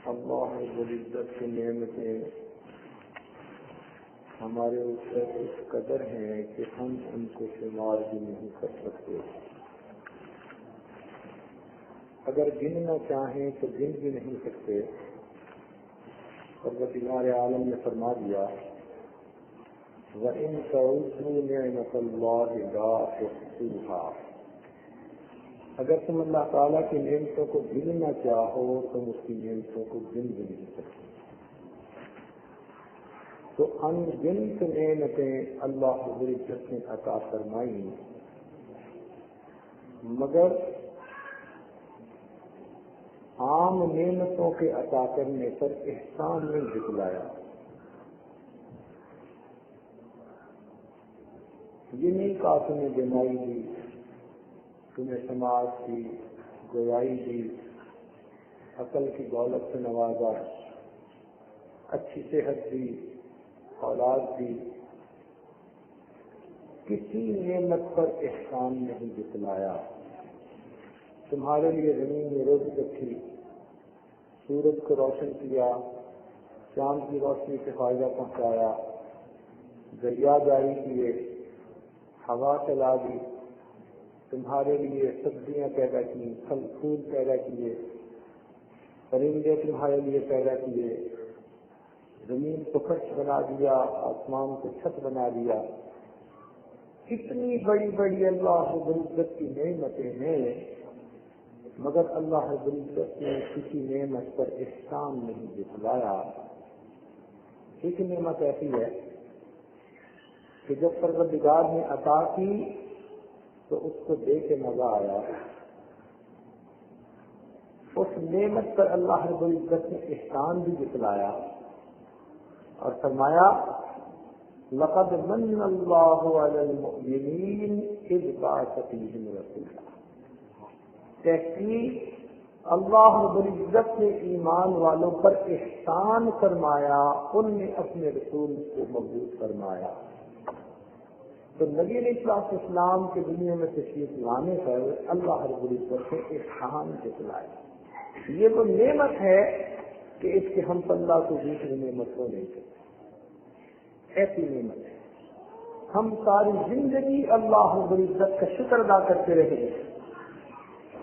اللہ رب العزت کی نعمتیں ہمارے اوپر اس قدر ہیں کہ ہم ان کو شمار بھی نہیں کر سکتے. اگر گننا چاہیں تو گن بھی نہیں سکتے. پروردگار عالم نے فرما دیا وَإِن تَعُدُّوا نِعْمَةَ اللَّهِ لَا تُحْصُوهَا. اگر تم اللہ تعالیٰ کی نعمتوں کو گننا چاہو تم اس کی نعمتوں کو گن بھی نہیں سکتے. تو ان گنت نعمتیں اللہ رب العزت نے عطا فرمائی، مگر عام نعمتوں کے عطا کرنے پر احسان نہیں دکھلایا. یہ نہیں کہا تمہیں بیماری دی، تمہیں سماج کی گواہی دی، عقل کی دولت سے نوازا، اچھی صحت دی، اولاد دی. کسی نعمت پر احسان نہیں دکھلایا. تمہارے لیے زمین میں روزی رکھی، سورج کو روشن کیا، چاند کی روشنی سے فائدہ پہنچایا، دریا جاری کیے، ہوا چلا دی، تمہارے لیے سبزیاں پیدا کی، پھل پھول پیدا کیے، پرندے تمہارے لیے پیدا کیے، زمین کو فرش بنا دیا، آسمان کو چھت بنا دیا. اتنی بڑی بڑی اللہ رب العزت کی نعمتیں ہیں، مگر اللہ رب العزت نے کسی نعمت پر احسان نہیں دکھلایا. ایک نعمت ایسی ہے کہ جب پروردگار نے عطا کی تو اس کو دیکھ کے مزہ آیا. اس نعمت پر اللہ رب العزت نے احسان بھی دکھلایا اور فرمایا لقد من اللہ علی المؤمنین اذ بعث فیہم رسولا. تحقیق اللہ رب العزت نے ایمان والوں پر احسان فرمایا، ان نے اپنے رسول کو مبعوث فرمایا. تو نبی علیہ السلام کے دنیا میں تشریف لانے پر اللہ رب العزت نے احسان دکھلایا. یہ وہ نعمت ہے کہ اس کے ہم پلہ کو دوسری نعمت کو نہیں سکتے. ایسی نعمت ہے. ہم ساری زندگی اللہ رب العزت کا شکر ادا کرتے رہے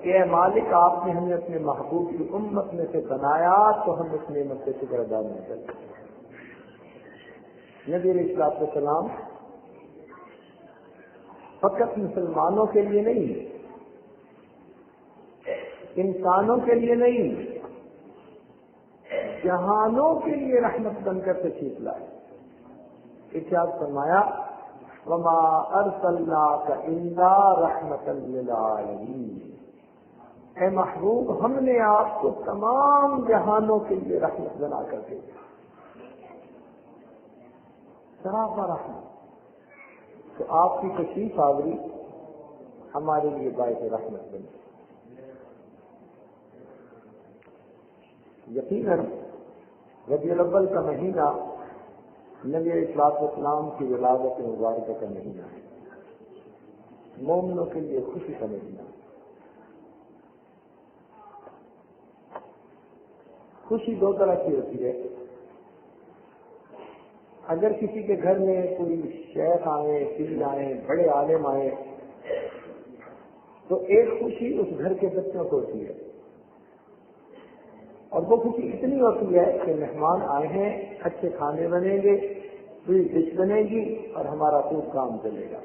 کہ اے مالک آپ نے ہمیں اپنے محبوب کی امت میں سے بنایا تو ہم اس نعمت سے شکر ادا نہیں کرتے. نبی علیہ السلام فقط مسلمانوں کے لیے نہیں، انسانوں کے لیے نہیں، جہانوں کے لیے رحمت بن کر تشریف لائے. ارشاد فرمایا وما ارسلناک الا رحمتا للعالمین. اے محبوب ہم نے آپ کو تمام جہانوں کے لیے رحمت بنا کر دیا. سراپا رحمت. تو آپ کی تشریف آوری ہمارے لیے باعث رحمت بنی. یقیناً ربیع الاول کا مہینہ نبی علیہ السلام کی ولادت مبارکہ کا مہینہ ہے. مومنوں کے لیے خوشی کا مہینہ. خوشی دو طرح کی ہوتی ہے. اگر کسی کے گھر میں کوئی شیخ آئے، پیر آئے، بڑے عالم آئے تو ایک خوشی اس گھر کے بچوں کو ہوتی ہے، اور وہ خوشی اتنی ہوتی ہے کہ مہمان آئے ہیں، اچھے کھانے بنیں گے، پوری ڈش بنے گی اور ہمارا خوب کام چلے گا.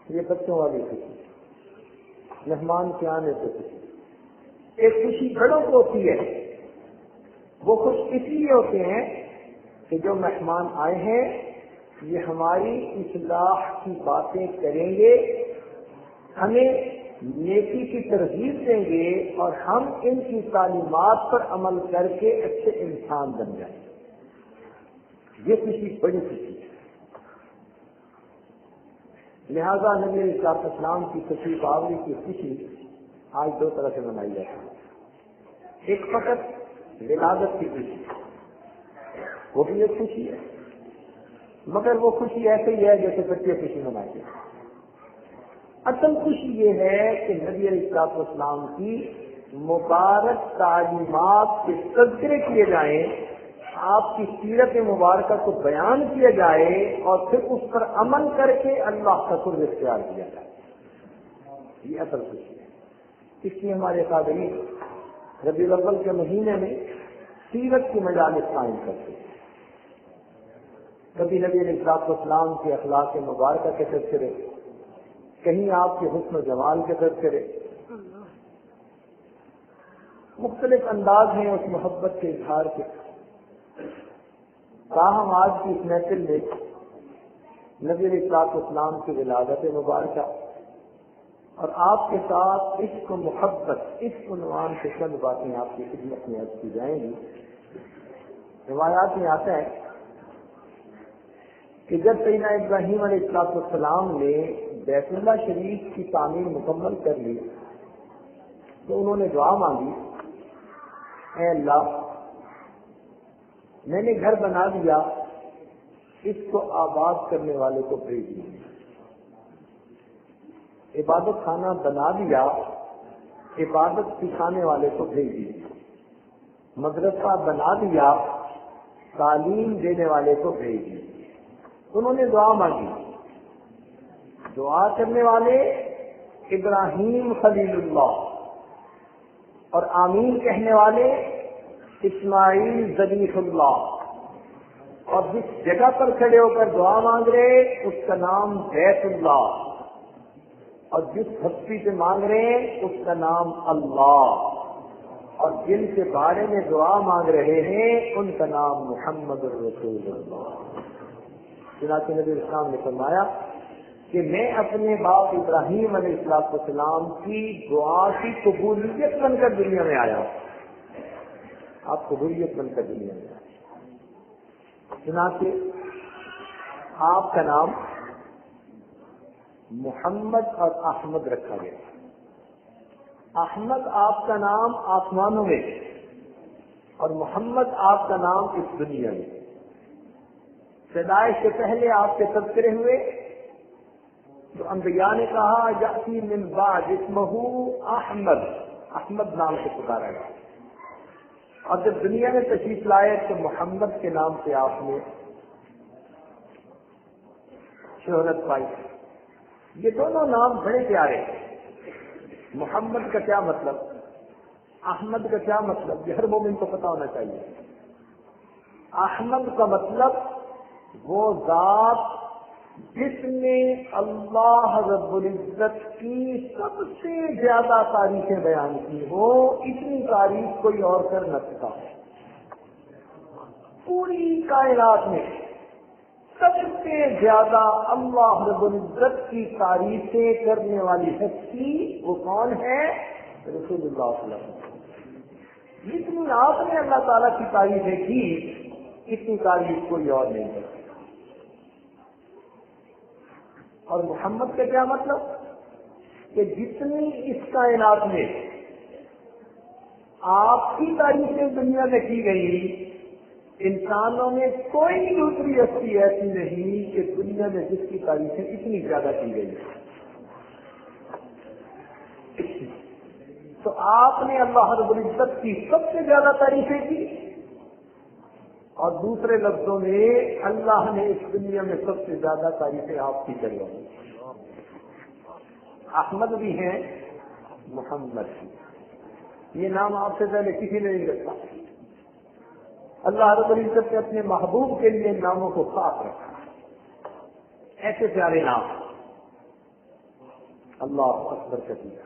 یہ بچوں والی خوشی، مہمان کے آنے سے خوشی. ایک خوشی بڑوں کو ہوتی ہے. وہ خوش اس لیے ہوتے ہیں کہ جو مہمان آئے ہیں یہ ہماری اصلاح کی باتیں کریں گے، ہمیں نیکی کی ترغیب دیں گے اور ہم ان کی تعلیمات پر عمل کر کے اچھے انسان بن جائیں. یہ خوشی بڑی خوشی ہے. لہذا نبی علیہ السلام کی تشریف آوری کی خوشی آج دو طرح سے منائی جاتی ہے. ایک فقط ولادت کی خوشی، وہ بھی ایک خوشی ہے، مگر وہ خوشی ایسے ہی ہے جیسے بچے خوشی مناتے ہیں. اصل خوشی یہ ہے کہ نبی علیہ السلام کی مبارک تعلیمات کے تذکرے کیے جائیں، آپ کی سیرت مبارکہ کو بیان کیا جائے اور پھر اس پر عمل کر کے اللہ کا قرب اختیار کیا جائے، یہ اصل خوشی ہے۔ اس لیے ہمارے قادری ربیع الاول کے مہینے میں سیرت کی مجالس قائم کرتے ہیں، کبھی نبی علیہ السلام کے اخلاق مبارکہ کے تذکرے، کہیں آپ کے حسن و جمال کے تذکرے، مختلف انداز ہیں اس محبت کے اظہار کے۔ تاہم آج کی اس محفل میں نبی علیہ السلام کی ولادت مبارکہ اور آپ کے ساتھ عشق و محبت اس عنوان سے چند باتیں آپ کی خدمت میں عرض کی جائیں گی۔ روایات میں آتا ہے کہ جب سیدنا ابراہیم علیہ السلام نے بیت اللہ شریف کی تعمیر مکمل کر لی تو انہوں نے دعا مانگی، اے اللہ میں نے گھر بنا دیا، اس کو آباد کرنے والے کو بھیج دیا، عبادت خانہ بنا دیا، عبادت سکھانے والے کو بھیج دیا، مدرسہ بنا دیا، تعلیم دینے والے کو بھیج دیا۔ انہوں نے دعا مانگی، دعا کرنے والے ابراہیم خلیل اللہ اور آمین کہنے والے اسماعیل ذبیح اللہ، اور جس جگہ پر کھڑے ہو کر دعا مانگ رہے اس کا نام بیت اللہ، اور جس ہستی سے مانگ رہے اس کا نام اللہ، اور جن کے بارے میں دعا مانگ رہے ہیں ان کا نام محمد الرسول اللہ۔ چنانچہ نبی اسلام نے فرمایا کہ میں اپنے باپ ابراہیم علیہ السلام کی دعا کی قبولیت بن کر دنیا میں آیا ہوں، آپ قبولیت بن کر دنیا میں آئے۔ چنانچہ آپ کا نام محمد اور احمد رکھا گیا۔ احمد آپ کا نام آسمانوں میں اور محمد آپ کا نام اس دنیا میں۔ پیدائش سے پہلے آپ کے تذکرے ہوئے تو انبیاء نے کہا یأتی من بعد اسمہ احمد، احمد نام سے پکارا گیا، اور جب دنیا میں تشریف لائے تو محمد کے نام سے آپ نے شہرت پائی۔ یہ دونوں نام بڑے پیارے ہیں۔ محمد کا کیا مطلب، احمد کا کیا مطلب، یہ ہر مومن کو پتا ہونا چاہیے۔ احمد کا مطلب وہ ذات جس نے اللہ رب العزت کی سب سے زیادہ تعریفیں بیان کی ہو، اتنی تعریف کوئی اور کر نہ سکا۔ پوری کائنات میں سب سے زیادہ اللہ رب العزت کی تعریفیں کرنے والی ہستی وہ کون ہے؟ رسول اللہ صلی اللہ علیہ وسلم۔ جتنی آپ نے اللہ تعالیٰ کی تعریفیں کی اتنی تعریف کوئی اور نہیں کرتا۔ اور محمد کا کیا مطلب کہ جتنی اس کائنات میں آپ کی تعریفیں دنیا میں کی گئی، انسانوں میں کوئی دوسری ہستی ایسی نہیں کہ دنیا میں جس کی تعریفیں اتنی زیادہ کی گئی۔ تو آپ نے اللہ رب العزت کی سب سے زیادہ تعریفیں کی، اور دوسرے لفظوں میں اللہ نے اس دنیا میں سب سے زیادہ تعریفیں آپ کی کروائی۔ احمد بھی ہیں، محمد بھی۔ یہ نام آپ سے پہلے کسی نے نہیں رکھا۔ اللہ رب العزت نے اپنے محبوب کے لیے ناموں کو خاص رکھا، ایسے پیارے نام اللہ اکبر کر دیا۔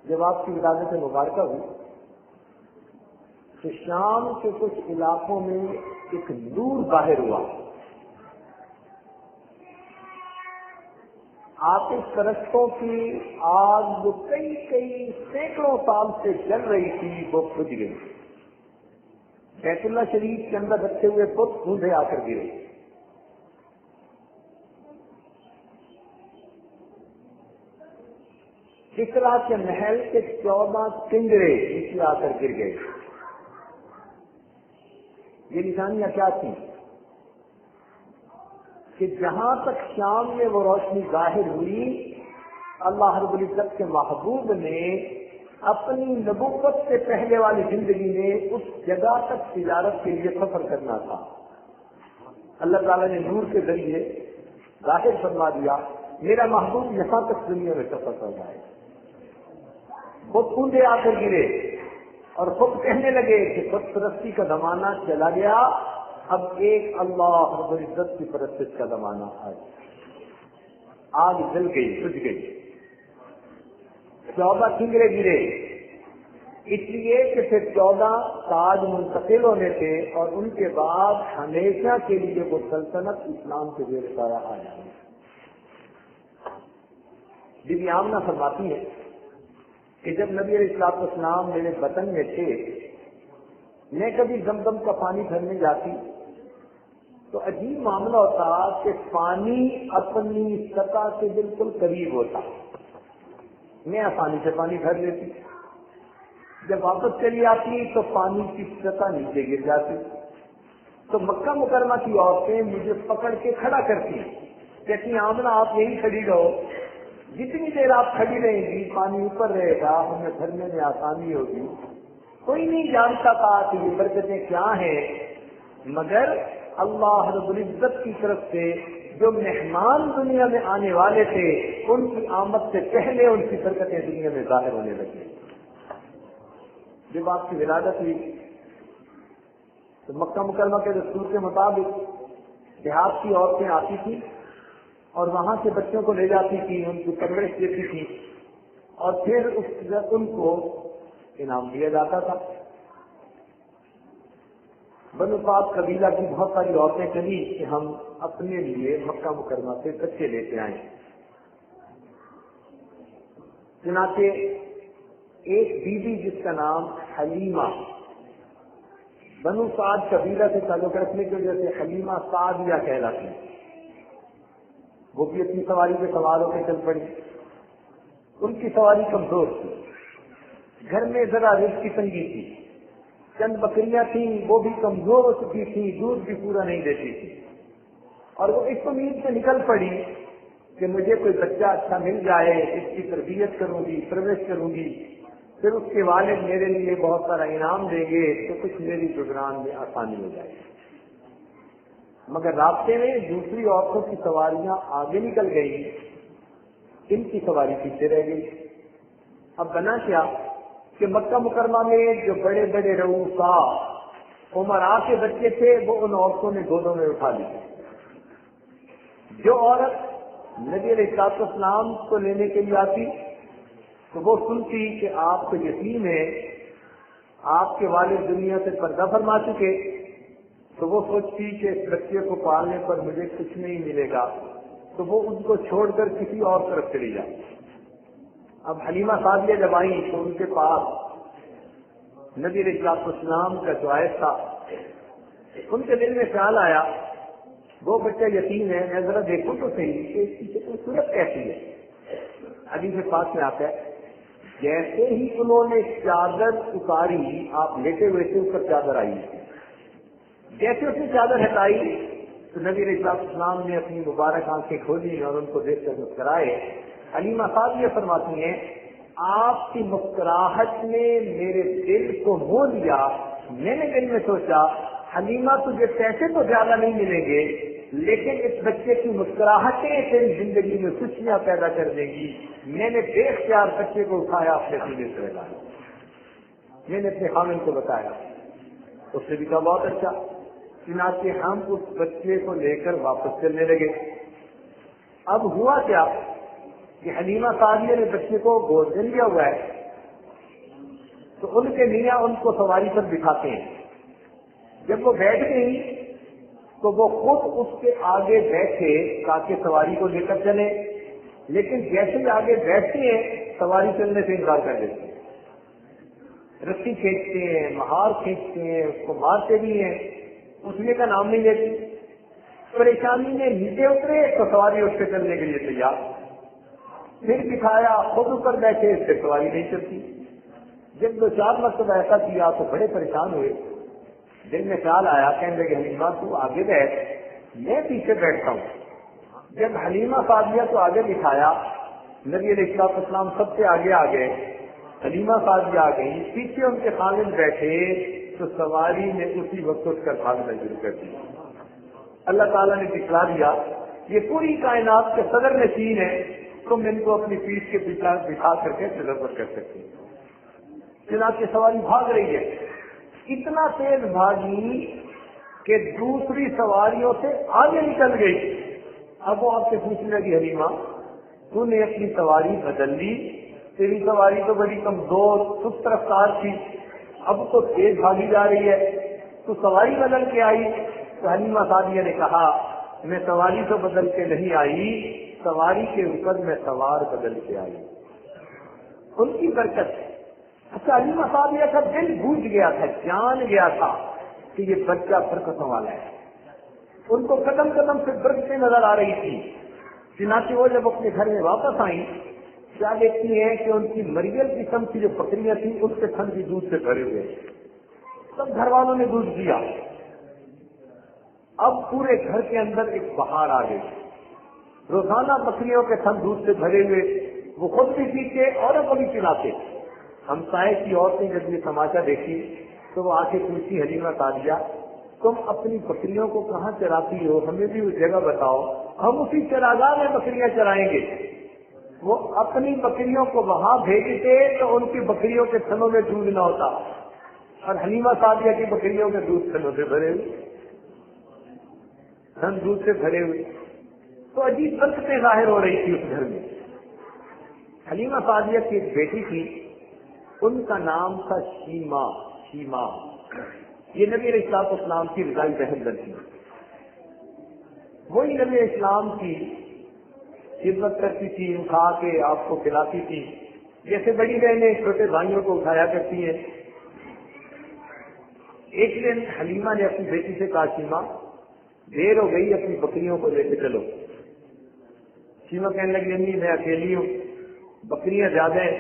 جب آپ کی ولادت مبارکہ ہوئی تو شام کے کچھ علاقوں میں ایک نور ظاہر ہوا۔ آتش پرستوں کی آگ جو کئی سینکڑوں سال سے جل رہی تھی وہ بجھ گئی۔ بیت اللہ شریف کے اندر رکھے ہوئے بت بوندھے آ کر گرے۔ کسریٰ کے محل کے 14 کنڈرے نیچے آ کر گر گئے۔ یہ نشانیاں کیا تھیں کہ جہاں تک شام میں وہ روشنی ظاہر ہوئی اللہ رب العزت کے محبوب نے اپنی نبوت سے پہلے والی زندگی میں اس جگہ تک تجارت کے لیے سفر کرنا تھا. اللہ تعالیٰ نے نور کے ذریعے ظاہر فرما دیا میرا محبوب یہاں تک دنیا میں سفر کر رہا ہے. خود اونچے آ کر گرے اور خود کہنے لگے کہ خود پرستی کا زمانہ چلا گیا, اب ایک اللہ رب العزت کی پرستش کا زمانہ آئے. آگ جل گئی, بجھ گئی, 14 کنگرے گرے, اس لیے کہ پھر 14 تاج منتقل ہونے تھے اور ان کے بعد ہمیشہ کے لیے وہ سلطنت اسلام کے زیر سایہ آ جائے. بی بی آمنہ فرماتی ہے کہ جب نبی علیہ السلام میرے وطن میں تھے, میں کبھی زمزم کا پانی بھرنے جاتی تو عجیب معاملہ ہوتا کہ پانی اپنی سطح کے بالکل قریب ہوتا, میں آسانی سے پانی بھر لیتی. جب واپس چلی آتی تو پانی کی سطح نیچے گر جاتی. تو مکہ مکرمہ کی عورتیں مجھے پکڑ کے کھڑا کرتی کہتی آمنہ آپ یہی کھڑی رہو, جتنی دیر آپ کھڑی رہیں گی پانی اوپر رہے گا, ہمیں بھرنے میں آسانی ہوگی. کوئی نہیں جانتا تھا کہ یہ برکتیں کیا ہیں, مگر اللہ رب العزت کی طرف سے جو مہمان دنیا میں آنے والے تھے ان کی آمد سے پہلے ان کی برکتیں دنیا میں ظاہر ہونے لگی. جب آپ کی ولادت ہوئی تو مکہ مکرمہ کے دستور کے مطابق دیہات کی عورتیں آتی تھیں اور وہاں سے بچوں کو لے جاتی تھی, ان کی پرورش دیتی تھی اور پھر ان کو انعام دیا جاتا تھا. بنو سعد قبیلہ کی بہت ساری عورتیں چلی کہ ہم اپنے لیے مکہ مکرمہ سے بچے لیتے آئیں. چنانچہ ایک بیوی جس کا نام حلیمہ, بنو سعد قبیلہ سے تعلق رکھنے کی وجہ سے حلیمہ سعدیہ کہلاتی, وہ بھی اپنی سواری پہ سوار ہو کے چل پڑی. ان کی سواری کمزور تھی, گھر میں ذرا رزق کی تنگی تھی, چند بکریاں تھیں وہ بھی کمزور ہو چکی تھی, دودھ بھی پورا نہیں دیتی تھی. اور وہ اس امید سے نکل پڑی کہ مجھے کوئی بچہ اچھا مل جائے, اس کی تربیت کروں گی, پرورش کروں گی, پھر اس کے والد میرے لیے بہت سارا انعام دیں گے تو کچھ میری گزران میں آسانی ہو جائے. مگر راستے میں دوسری عورتوں کی سواریاں آگے نکل گئی, ان کی سواری پیچھے رہ گئی. اب بنا کیا کہ مکہ مکرمہ میں جو بڑے بڑے رؤسا عمراء کے بچے تھے وہ ان عورتوں نے گودوں میں اٹھا لیے. جو عورت نبی علیہ السلام کو لینے کے لیے آتی تو وہ سنتی کہ آپ کو یتیم ہے, آپ کے والد دنیا سے پردہ فرما چکے, تو وہ سوچتی کہ اس بچے کو پالنے پر مجھے کچھ نہیں ملے گا, تو وہ ان کو چھوڑ کر کسی اور طرف چلی جائے. اب حلیمہ سعدیہ جب آئی تو ان کے پاس نبی علیہ السلام کا جوائز تھا. ان کے دل میں خیال آیا وہ بچہ یتیم ہے, میں ذرا دیکھوں تو صحیح کہ اس کی صورت کیسی ہے. حدیث پاک میں آتا ہے جیسے ہی انہوں نے چادر اتاری, آپ لیٹے ہوئے تھے, اوپر چادر آئی, جیسے اس نے چادر ہٹائی تو نبی علیہ السلام نے اپنی مبارک آنکھیں کھولی اور ان کو دیکھ کر مسکرائے. حلیمہ سعدیہ فرماتی ہیں آپ کی مسکراہٹ نے میرے دل کو مو لیا. میں نے دل میں سوچا حلیمہ تجھے پیسے تو زیادہ نہیں ملیں گے لیکن اس بچے کی مسکراہٹیں تیری زندگی میں خوشیاں پیدا کر دیں گی. میں نے بے اختیار بچے کو اٹھایا اپنے سینے سے لگایا. میں نے اپنے خامن کو بتایا, اس نے بھی کہا بہت اچھا. چنانچہ ہم اس بچے کو لے کر واپس چلنے لگے. اب ہوا کیا کہ حلیمہ سعدیہ نے بچے کو گود میں لیا ہوا ہے تو ان کے میاں ان کو سواری پر بٹھاتے ہیں. جب وہ بیٹھ گئی تو وہ خود اس کے آگے بیٹھے تاکہ سواری کو لے کر چلے, لیکن جیسے ہی آگے بیٹھتے ہیں سواری چلنے سے انکار کر دیتے ہیں. رسی کھینچتے ہیں, مہار کھینچتے ہیں, اس کو مارتے بھی ہیں, اٹھنے کا نام نہیں لیتی. پریشانی میں نیچے اترے تو سواری اٹھ کے چلنے کے لیے تیار, پھر دکھایا خود اوپر بیٹھے, اس سے سواری نہیں چلتی. جب 2-4 مرتبہ ایسا کیا تو بڑے پریشان ہوئے. دل میں خیال آیا, کہنے لگے حلیمہ تو آگے بیٹھ, میں پیچھے بیٹھتا ہوں. جب حلیمہ سعدیہ کو آگے بٹھایا نبی علیہ السلام سب سے آگے آ گئے، حلیمہ سعدیہ آ گئی، پیچھے ان کے خامد بیٹھے تو سواری نے اسی وقت اٹھ کر بھاگنا شروع کر دیا۔ اللہ تعالیٰ نے دکھلا دیا یہ پوری کائنات کے صدر نشین ہے، تم ان کو اپنی پیٹھ کے پیچھے بٹھا کر کے تدبر کر سکتے ہو۔ چنانچہ سواری بھاگ رہی ہے، اتنا تیز بھاگی کہ دوسری سواریوں سے آگے نکل گئی۔ اب وہ آپ سے پوچھنے لگی، حلیمہ تو نے اپنی سواری بدل لی، تیری سواری تو بڑی کمزور سست رفتار تھی، اب تو تیز بھاگی جا رہی ہے، تو سواری بدل کے آئی؟ تو حلیمہ سعدیہ نے کہا میں سواری تو بدل کے نہیں آئی، سواری کے اوپر میں سوار بدل کے آئی۔ ان کی برکت۔ اچھا، حلیمہ سعدیہ کا دل بوجھ گیا تھا، جان گیا تھا کہ یہ بچہ برکتوں والا ہے، ان کو قدم قدم سے برکتیں نظر آ رہی تھی۔ چنانچہ وہ جب اپنے گھر میں واپس آئیں، کیا دیکھتی ہیں کہ ان کی مریل قسم کی جو بکریاں تھیں ان کے تھن بھی دودھ سے بھرے ہوئے، سب گھر والوں نے دودھ دیا۔ اب پورے گھر کے اندر ایک بہار آ گئی، روزانہ بکریوں کے تھن دودھ سے بھرے ہوئے، وہ خود بھی پیتے اور اب بھی پلاتے۔ ہمسائے کی عورتیں جب یہ تماشا دیکھی تو وہ آ کے پوچھی، حلیمہ سعدیہ تم اپنی بکریوں کو کہاں چراتی ہو، ہمیں بھی وہ جگہ بتاؤ، ہم اسی چراگاہ میں بکریاں چرائیں گے۔ وہ اپنی بکریوں کو وہاں بھیجتے تو ان کی بکریوں کے تھنوں میں دودھ نہ ہوتا، اور حلیمہ سعدیہ کی بکریوں کے دودھ تھنوں سے بھرے ہوئے، تھن دودھ سے بھرے ہوئے، تو عجیب برکتیں ظاہر ہو رہی تھی اس گھر میں۔ حلیمہ سعدیہ کی ایک بیٹی تھی، ان کا نام تھا شیما۔ شیما یہ نبی علیہ السلام کی رضائی بہن بنتی، وہی نبی علیہ السلام کی خدمت کرتی تھی، اٹھا کے آپ کو کھلاتی تھی، جیسے بڑی بہنیں چھوٹے بھائیوں کو اٹھایا کرتی ہیں۔ ایک دن حلیمہ نے اپنی بیٹی سے کہا، شیما دیر ہو گئی، اپنی بکریوں کو لے کے چلو۔ شیما کہنے لگی، امی میں اکیلی ہوں، بکریاں زیادہ ہیں،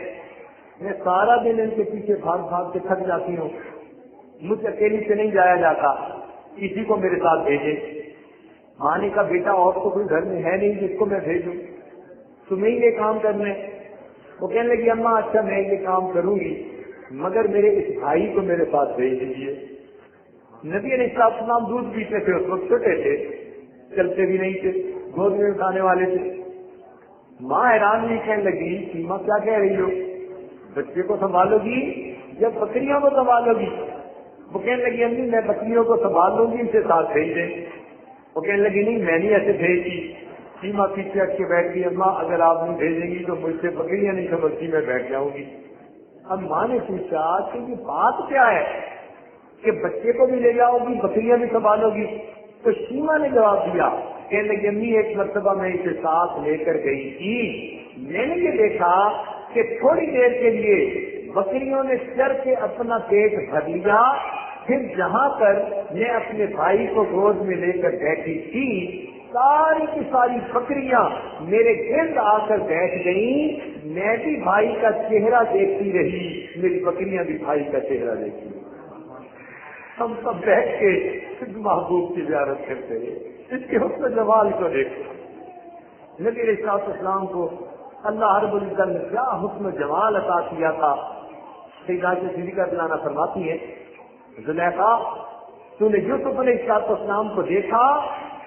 میں سارا دن ان کے پیچھے بھاگ بھاگ کے تھک جاتی ہوں، مجھ سے اکیلی سے نہیں جایا جاتا، کسی کو میرے ساتھ بھیجے۔ ماں نے کہا، بیٹا اور تو کوئی گھر میں ہے نہیں جس کو میں بھیجوں، تمہیں یہ کام کرنا ہے۔ وہ کہنے لگی، اماں اچھا میں یہ کام کروں گی، مگر میرے اس بھائی کو میرے ساتھ بھیج دیجیے۔ نبی علیہ السلام دودھ پیتے تھے، اس وقت چھوٹے تھے، چلتے بھی نہیں تھے، گود میں اٹھانے والے تھے۔ ماں حیران نہیں، کہنے لگی، سیما کیا کہہ رہی ہو، بچے کو سنبھالو گی یا بکریوں کو سنبھالو گی؟ وہ کہنے لگی، امی میں بکریوں کو سنبھال لوں گی، ان سے ساتھ بھیج دیں۔ وہ کہنے لگی، نہیں میں نہیں ایسے بھیجتی۔ سیما پیچھے ہٹ کے بیٹھ گئی، اماں اگر آپ نہیں بھیجیں گی تو مجھ سے بکریاں نہیں سنبھلتی، میں بیٹھ جاؤں گی۔ اب ماں نے پوچھا کہ یہ بات کیا ہے کہ بچے کو بھی لے جاؤ گی، بکریاں بھی سنبھالو گی؟ تو شیما نے جواب دیا، کہنے لگی، امی ایک مرتبہ میں اسے ساتھ لے کر گئی تھی، میں نے یہ دیکھا کہ تھوڑی دیر کے لیے بکریوں نے چر کے اپنا پیٹ بھر لیا، پھر جہاں پر میں اپنے بھائی کو گود میں لے کر بیٹھی تھی، ساری کی ساری بکریاں میرے گرد آ کر بیٹھ گئیں، میں بھی بھائی کا چہرہ دیکھتی رہی، میری بکریاں بھی بھائی کا چہرہ دیکھتی رہی۔ ہم سب بیٹھ کے محبوب کی زیارت کرتے ہیں، اس کے حسن جمال کو دیکھو۔ نبی علیہ السلام کو اللہ رب العزت نے کیا حسن جمال عطا کیا تھا۔ سیدہ صدیقہ دلانہ فرماتی ہے، زلیخا تو نے یوسف علیہ السلام کو دیکھا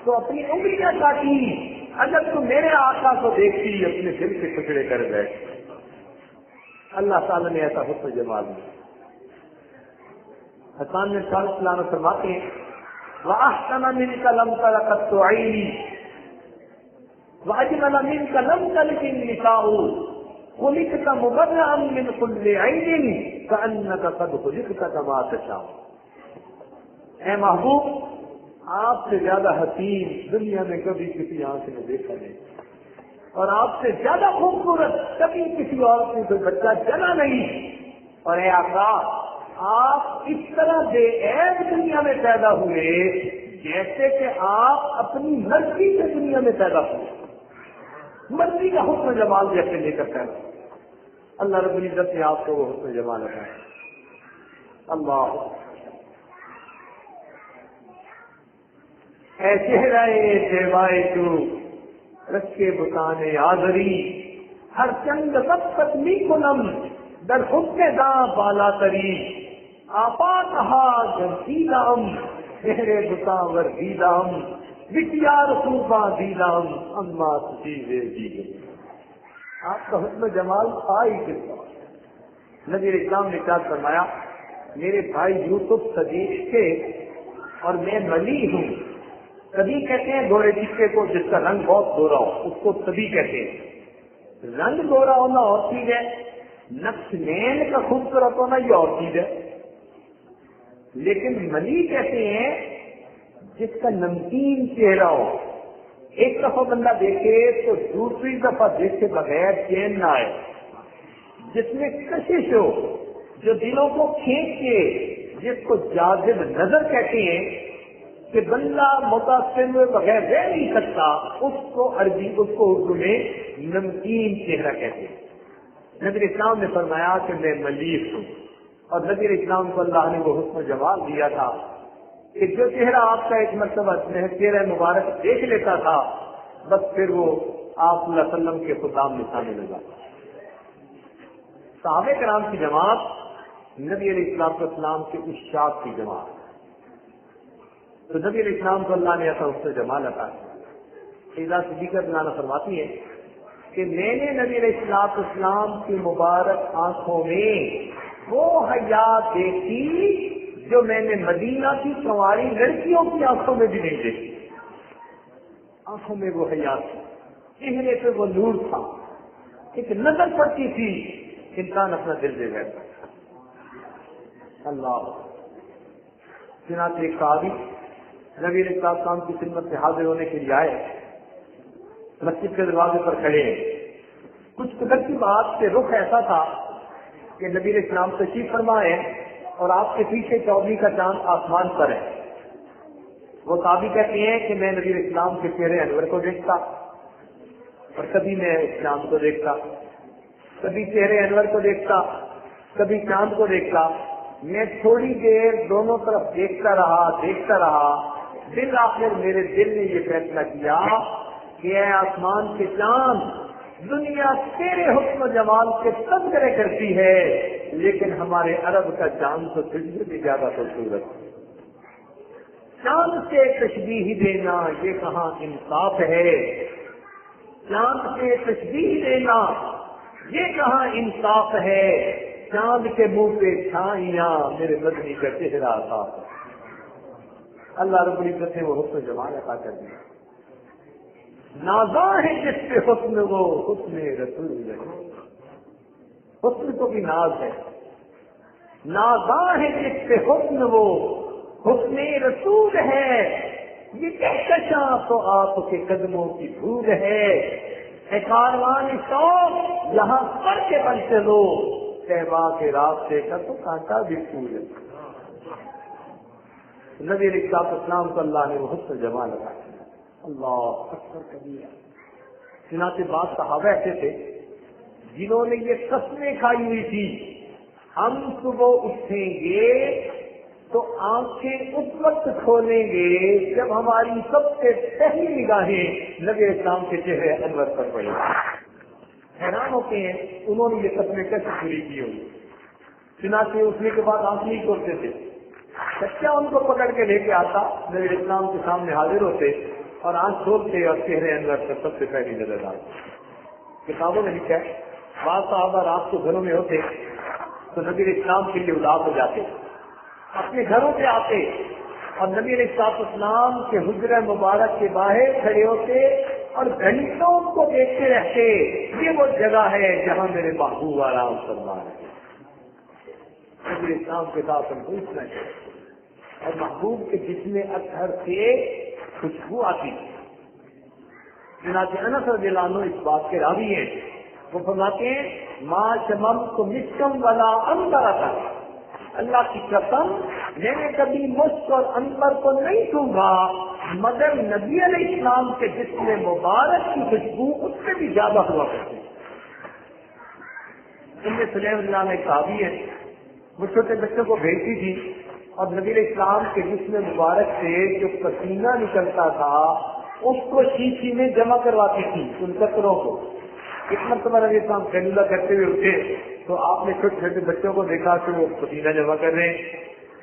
تو اپنی انگلیاں کاٹی، اگر تو میرے آقا کو دیکھتی اپنے دل کے ٹکڑے کر بیٹھ۔ اللہ تعالیٰ نے ایسا حسن جمال دیا۔ حسان نے دلانہ فرماتے ہیں، وَأَحْسَنَ مِنْكَ لَمْ تَرَ قَطُّ عَيْنِي وَأَجْمَلَ مِنْكَ لَمْ تَلِدِ النِّسَاءُ خُلِقْتَ مُبَرَّأً مِنْ كُلِّ عَيْبٍ كَأَنَّكَ قَدْ خُلِقْتَ كَمَا تَشَاءُ۔ اے محبوب، آپ سے زیادہ حسین دنیا میں کبھی کسی آنکھ نے دیکھا نہیں، اور آپ سے زیادہ خوبصورت کبھی کسی عورت نے کوئی بچہ جنا نہیں۔ اور اے آقا، آپ اس طرح بے عیب دنیا میں پیدا ہوئے جیسے کہ آپ اپنی مرضی سے دنیا میں پیدا ہوئے، مرضی کا حسن جمال جیسے لے کر پیدا۔ اللہ رب العزت نے آپ کو وہ حسن جمال عطا کیا۔ اللہ اے چہرہ شیوائے تو رکھے بتانے آزری، ہر چند وقت می کنم در حسن داں بالا تری آپا کہا گردیدام تیرے بتاور دیدام بٹیا رسوبا دیدام اما سچیزے دیدے. آپ کا حسن جمال تھا ہی کس طرح. نبی اسلام نے کیا فرمایا؟ میرے بھائی یوسف صدیق تھے اور میں ملی ہوں. صدیق کہتے ہیں گھوڑے چکے کو جس کا رنگ بہت گورا ہو اس کو صدیق کہتے ہیں. رنگ گورا ہونا اور چیز ہے، نقش نین کا خوبصورت ہونا یہ اور چیز ہے. لیکن ملی کہتے ہیں جس کا نمکین چہرہ ہو. ایک دفعہ بندہ دیکھے تو دوسری دفعہ دیکھے بغیر چین نہ آئے. جس میں کشش ہو، جو دلوں کو کھینچے، جس کو جاذب نظر کہتے ہیں کہ بندہ متاثر ہوئے بغیر رہ نہیں سکتا، اس کو اردو میں نمکین چہرہ کہتے ہیں. نبی اسلام نے فرمایا کہ میں ملیح ہوں. اور نبی اسلام کو اللہ نے وہ حسن و جمال دیا تھا کہ جو چہرہ آپ کا ایک مرتبہ چہرہ مبارک دیکھ لیتا تھا بس پھر وہ آپ صلی اللہ علیہ وسلم کے خدام نشانے لگا. صحابہ کرام کی جماعت نبی علیہ السلام کے عشاق کی جماعت. تو نبی علیہ السلام کو اللہ نے ایسا اس سے جمال عطا کیا. سیدہ صدیقہ بنانا فرماتی ہے کہ میں نے نبی علیہ السلام کی مبارک آنکھوں میں وہ حیا دیکھی جو میں نے مدینہ کی کنواری لڑکیوں کی آنکھوں میں بھی نہیں دیکھی. آنکھوں میں وہ حیا تھی، چہرے پہ وہ نور تھا، ایک نظر پڑتی تھی انسان اپنا دل دے بیٹھتا. اللہ چنانچہ ایک صحابی نبی علیہ السلام کی خدمت میں حاضر ہونے کے لیے آئے، مسجد کے دروازے پر کھڑے ہیں. کچھ قدرتی بات سے رخ ایسا تھا کہ نبی علیہ السلام تشریف فرما ہے اور آپ کے پیچھے چودھری کا چاند آسمان پر ہے. وہ صحابی کہتے ہیں کہ میں نبی علیہ السلام کے چہرے انور کو دیکھتا اور کبھی میں اس چاند کو دیکھتا، کبھی چہرے انور کو دیکھتا، کبھی چاند کو دیکھتا. میں تھوڑی دیر دونوں طرف دیکھتا رہا. دل آخر میرے دل نے یہ فیصلہ کیا کہ اے آسمان کے چاند، دنیا تیرے حسن و جمال کے تذکرے کرتی ہے لیکن ہمارے عرب کا چاند تو تجھ سے بھی زیادہ خوبصورت ہے. چاند سے تشبیہ دینا یہ کہاں انصاف ہے؟ چاند سے تشبیہ دینا یہ کہاں انصاف ہے؟ چاند کے منہ پہ چھائیاں میرے مدنی کا چہرہ تھا. اللہ رب العزت نے وہ حسن جمال عطا کر دیا. نازاں ہے جس پہ حسن وہ حسن رسول ہے. حسن کو بھی ناز ہے. نازاں ہے جس پہ حسن وہ حسن رسول ہے. یہ کہکشاں تو آپ کے قدموں کی دھول ہے. اے کاروان شوق یہاں سر کے بن چلو، صحبا کے راستے کا تو کانٹا بھی پھول ہے. نبی علیہ السلام کو اللہ نے وہ حسن جمال عطا کیا. اللہ اکبر کبیرہ. چنانچہ بعض صحابہ ایسے تھے جنہوں نے یہ قسمیں کھائی ہوئی تھی ہم صبح اٹھیں گے تو آنکھیں اس وقت کھولیں گے جب ہماری سب سے پہلی نگاہیں نبی علیہ السلام کے چہرے انور پر پڑیں. حیران ہوتے ہیں انہوں نے یہ قسمیں کیسے پوری کی ہوئی. چنانچہ اٹھنے کے بعد آنکھ نہیں کھولتے تھے. بچہ ان کو پکڑ کے لے کے آتا، نبی علیہ السلام کے سامنے حاضر ہوتے اور آنکھ کھولتے اور چہرے انور پر سب سے پہلی نظر آتی. کتابوں میں لکھا ہے بعض صحابہ رات کو گھروں میں ہوتے تو نبی علیہ السلام کے لیے اداس ہو جاتے، اپنے گھروں سے آتے اور نبی علیہ السلام کے حجرہ مبارک کے باہر کھڑے ہوتے اور گھنٹوں کو دیکھتے رہتے. یہ وہ جگہ ہے جہاں میرے محبوب آرام فرما ہے. نبی علیہ السلام کے ساتھ ہم پوچھنا چاہیے اور محبوب کے جسم اطہر سے خوشبو آتی. چنانچہ انس رضی اللہ عنہ اس بات کے راوی ہیں. وہ فرماتے ہیں ما شممت مسکم ولا عنبرۃ. اللہ کی قسم میں نے کبھی مشک اور عنبر کو نہیں چھوگا مگر نبی علیہ السلام کے جسم مبارک کی خوشبو اس سے بھی زیادہ ہوا کرتی. ام سلیم اللہ نے صحابی ہے، وہ چھوٹے بچوں کو بھیجتی تھی اور نبی علیہ السلام کے جسم مبارک سے جو پسینہ نکلتا تھا اس کو شیشی میں جمع کرواتی تھی ان قطروں کو. ایک مرتبہ نبی اسلام قیلولہ کرتے ہوئے اٹھے تو آپ نے چھوٹے چھوٹے بچوں کو دیکھا کہ وہ پسینہ جمع کر رہے ہیں.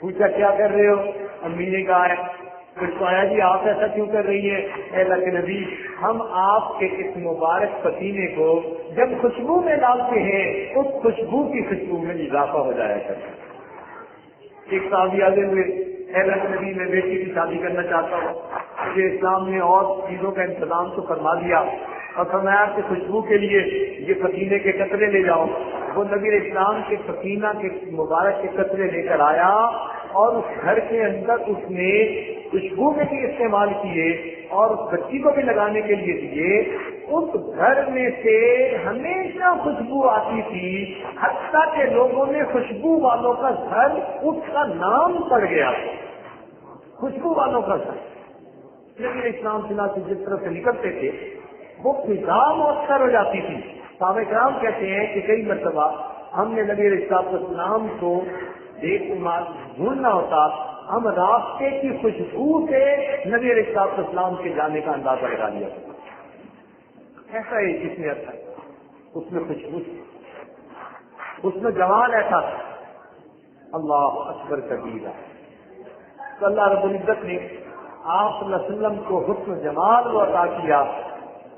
پوچھا کیا کر رہے ہو؟ امی نے کہا ہے. کچھ آیا جی آپ ایسا کیوں کر رہی ہیں؟ اے اللہ کے نبی ہم آپ کے اس مبارک پسینے کو جب خوشبو میں ڈالتے ہیں اس خوشبو کی خوشبو میں اضافہ ہو جایا کرتا ہے. ایک صحابی آگے ہوئے, اے اللہ کے نبی میں بیٹی کی شادی کرنا چاہتا ہوں. مجھے اسلام نے اور چیزوں کا انتظام تو فرما دیا اور فرمایا کہ خوشبو کے لیے یہ پسینے کے قطرے لے جاؤ. وہ نبی اسلام کے پسینہ کے مبارک کے قطرے لے کر آیا اور اس گھر کے اندر اس نے خوشبو میں بھی استعمال کیے اور اس بچی کو بھی لگانے کے لیے دیے. اس گھر میں سے ہمیشہ خوشبو آتی تھی, حتیٰ کہ لوگوں نے خوشبو والوں کا گھر اس کا نام پڑ گیا. خوشبو والوں کا گھر. نبی اسلام صلی سے جس طرح سے نکلتے تھے وہ فضا مؤثر ہو جاتی تھی. صحابہ کرام کہتے ہیں کہ کئی مرتبہ ہم نے نبی اسلام کو ڈھونڈنا ہوتا, ہم راستے کی خوشبو سے نبی اسلام کے جانے کا اندازہ لگا لیا. ایسا ہے جس میں اچھا اس میں خوشبو, اس میں جمال ایسا تھا. اللہ اکبر کبیرہ. تو اللہ رب العزت نے آپ صلی اللہ علیہ وسلم کو حسن جمال کو عطا کیا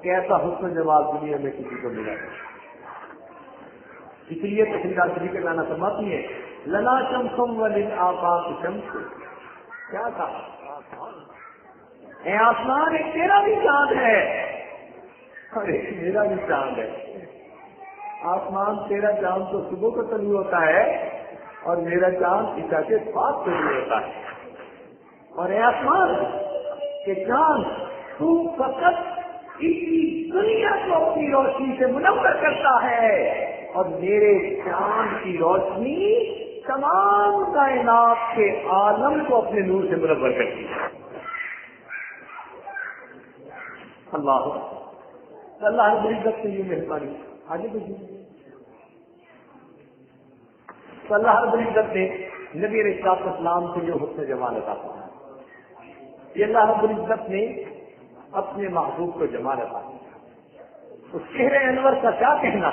کہ ایسا حسن جمال دنیا میں کسی کو ملا. اس لیے تشریح شریف کے لانا فرماتی ہے لنا شمسم وللآفاق شمس. کیا تھا اے آسمان ایک تیرا بھی چاند ہے اور ایک میرا بھی چاند ہے. آسمان تیرا چاند تو صبح کو طلوع ہوتا ہے اور میرا چاند عشاء کے بعد طلوع ہوتا ہے. اور اے آسمان کہ چاند تو فقط اسی دنیا کو اپنی روشنی سے منور کرتا ہے اور میرے چاند کی روشنی تمام کائنات کے عالم کو اپنے نور سے منور کرتی ہے. اللہ اللہ رب العزت سے یہ مہربانی. آگے کچھ تو اللہ رب العزت نے نبی علیہ السلام سے جو حسن جمال عطا فرمایا, یہ اللہ رب العزت نے اپنے محبوب کو جمال عطا کیا. اس چہرے انور کا کیا کہنا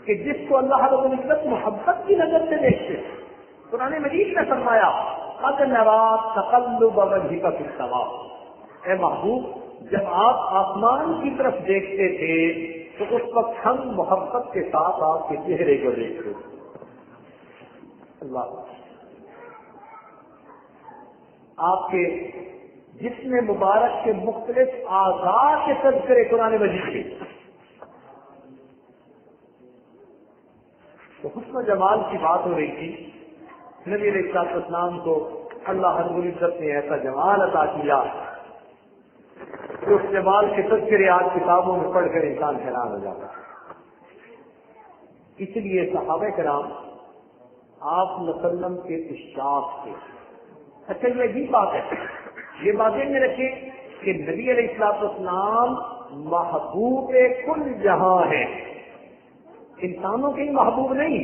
کہ جس کو اللہ رب العزت محبت کی نظر سے دیکھتے. قرآن مجید نے فرمایا قد نرى تقلب وجهك في السماء. اے محبوب جب آپ آسمان کی طرف دیکھتے تھے تو اس وقت ہم محبت کے ساتھ آپ کے چہرے کو دیکھتے تھے. اللہ آپ کے جسم مبارک کے مختلف اعضاء کے تذکرے قرآن مجید کے. تو حسن و جمال کی بات ہو رہی تھی. نبی علیہ السلام کو اللہ رب العزت نے ایسا جمال عطا کیا کہ اس جمال کے تذکرے آج کتابوں میں پڑھ کر انسان حیران ہو جاتا ہے. اس لیے صحابہ کرام آپ صلی اللہ علیہ وسلم کے اشراف تھے. اچھا یہ عجیب بات ہے, یہ باتیں میں رکھیں کہ نبی علیہ السلام محبوب کل جہاں ہیں, انسانوں کے محبوب نہیں.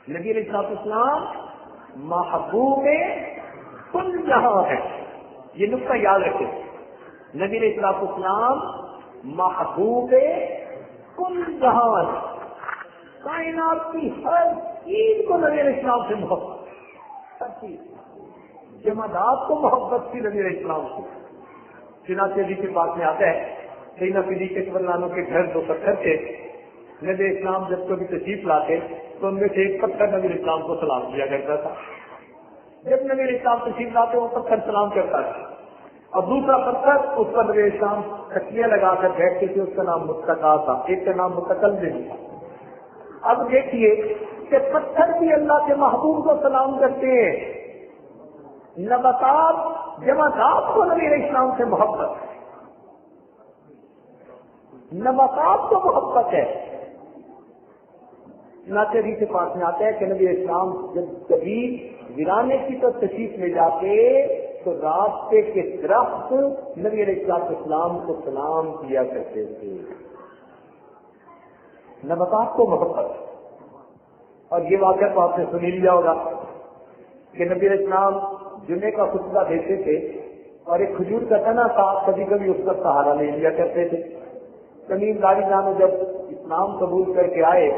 نبی علیہ السلام محبوب کل جہاں ہے. یہ نقطہ یاد رکھیں. نبی علیہ السلام محبوب کل جہاں ہے. کائنات کی ہر چیز کو نبی علیہ السلام سے محبت, ہر چیز جمادات کو محبت کی نبی علیہ السلام سے. چنانچہ جی کے پاس میں آتا ہے سیدنا صدیق اکبر لانوں کے گھر 2 پتھر تھے. نبی اسلام جب کبھی تشریف لاتے تو ان میں سے ایک پتھر نبی اسلام کو سلام کیا کرتا تھا. جب نبی اسلام تشریف لاتے وہ پتھر سلام کرتا تھا. اور دوسرا پتھر اس پر نبی اسلام تکیاں لگا کر بیٹھتے تھے. اس کا نام متقا تھا, ایک کا نام متکلم تھا. اب دیکھیے کہ پتھر بھی اللہ کے محبوب کو سلام کرتے ہیں. نباتات جمادات کو نبی علیہ السلام سے محبت, نباتات کو محبت ہے. ناچری کے پاس میں آتا ہے کہ نبی اسلام جب کبھی ویرانے کی طرف تشریف لے جاتے تو راستے کے درخت نبی علیہ السلام کو سلام کیا کرتے تھے. نباتات کو محبت. اور یہ واقعہ تو آپ نے سن لیا ہوگا کہ نبی علیہ السلام جمعے کا خطبہ دیتے تھے اور ایک کھجور کا تنا تھا, کبھی کبھی اس کا سہارا لے لیا کرتے تھے. تمیم داری جانو جب اسلام قبول کر کے آئے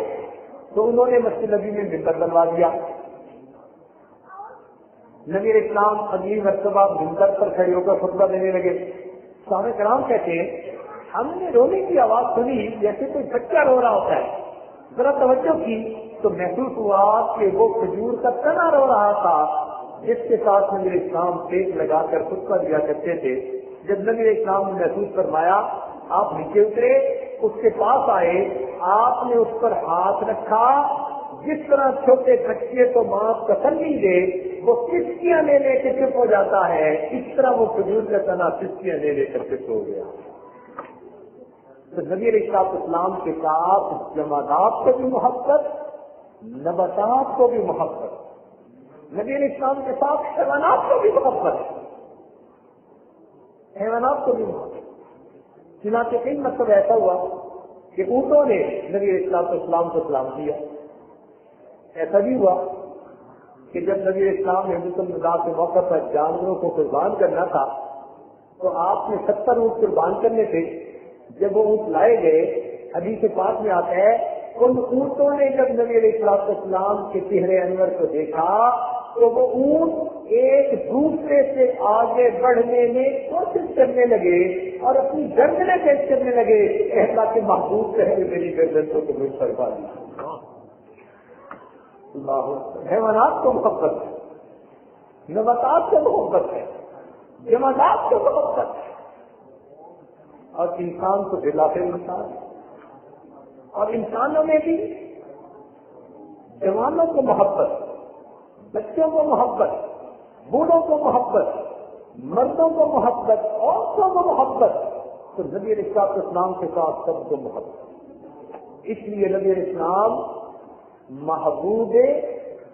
تو انہوں نے مسجد نبی میں ممبر بنوا دیا. نبی علیہ السلام اگلی مرتبہ ممبر پر کھڑے ہو کر خطبہ دینے لگے. صحابہ کرام کہتے ہیں ہم نے رونے کی آواز سنی جیسے کوئی بچہ رو رہا ہوتا ہے. ذرا توجہ کی تو محسوس ہوا کہ وہ کھجور کا تنا رو رہا تھا جس کے ساتھ نبی علیہ السلام پیٹ لگا کر خطبہ دیا کرتے تھے. جب نبی علیہ السلام نے محسوس فرمایا آپ نیچے اترے, اس کے پاس آئے, آپ نے اس پر ہاتھ رکھا. جس طرح چھوٹے بچے کو ماں تسلی دے وہ سسکیاں لے لے کے چپ ہو جاتا ہے, اس طرح وہ کھجور کا تنا سسکیاں لے لے کر چپ ہو گیا. تو نبی علیہ السلام کے ساتھ جمادات کو بھی محبت, نباتات کو بھی محبت, نبی علیہ السلام کے ساتھ حیوانات کو بھی محبت, حیوانات کو بھی محبت. چنانچہ کئی مطلب ایسا ہوا کہ اونٹوں نے نبی علیہ السلام کو سلام کیا. ایسا بھی ہوا کہ جب نبی علیہ السلام نے حجۃ الوداع کے موقع پر جانوروں کو قربان کرنا تھا تو آپ نے 70 اونٹ قربان کرنے تھے. جب وہ اونٹ لائے گئے, حدیث پاک میں آتا ہے ان اونٹوں نے جب نبی علیہ السلام کے چہرے انور کو دیکھا تو وہ اونٹ ایک دوسرے سے آگے بڑھنے میں کوشش کرنے لگے اور اپنی گردنیں پیش کرنے لگے. اللہ کے محبوب پہلے میری گردن کو مجھ پر پا دی. حیوانات کو محبت ہے, نباتات کو محبت ہے, جمادات کو محبت ہے, اور انسان کو دلاتے انسان. اور انسانوں میں بھی جوانوں کو محبت, بچوں کو محبت, بوڑھوں کو محبت, مردوں کو محبت, عورتوں کو محبت. تو نبی علیہ السلام کے ساتھ سب کو محبت. اس لیے نبی علیہ السلام محبوب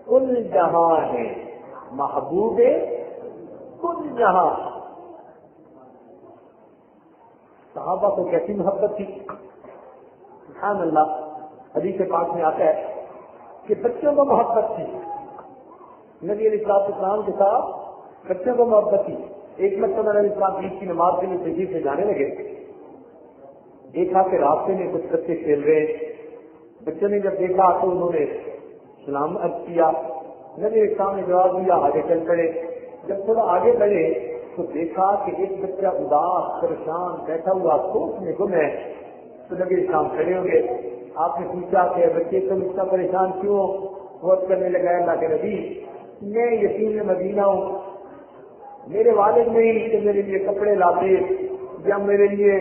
کل جہاں ہے, محبوب کل جہاں. صحابہ کو کیسی محبت تھی, سبحان اللہ. حدیث پاک میں آتا ہے کہ بچوں کو محبت تھی. نبی علیہ السلام کے ساتھ بچوں کو محبت تھی. ایک مرتبہ نبی السلام عید کی نماز کے لیے تشریف سے جانے لگے. دیکھا کہ راستے میں کچھ بچے کھیل رہے. بچوں نے جب دیکھا تو انہوں نے سلام عرض کیا. نبی علیہ السلام نے جواب دیا, آگے چل پڑے. جب تھوڑا آگے بڑھے تو دیکھا کہ ایک بچہ اداس پریشان بیٹھا ہوا سوچ میں گم ہے. تو نبی علیہ السلام کھڑے ہو گئے. آپ نے پوچھا کہ بچے تم اتنا پریشان کیوں؟ بہت کرنے لگا, اللہ کے نبی میں یتیم مدینہ ہوں, میرے والد نہیں کہ میرے لیے کپڑے لاتے یا میرے لیے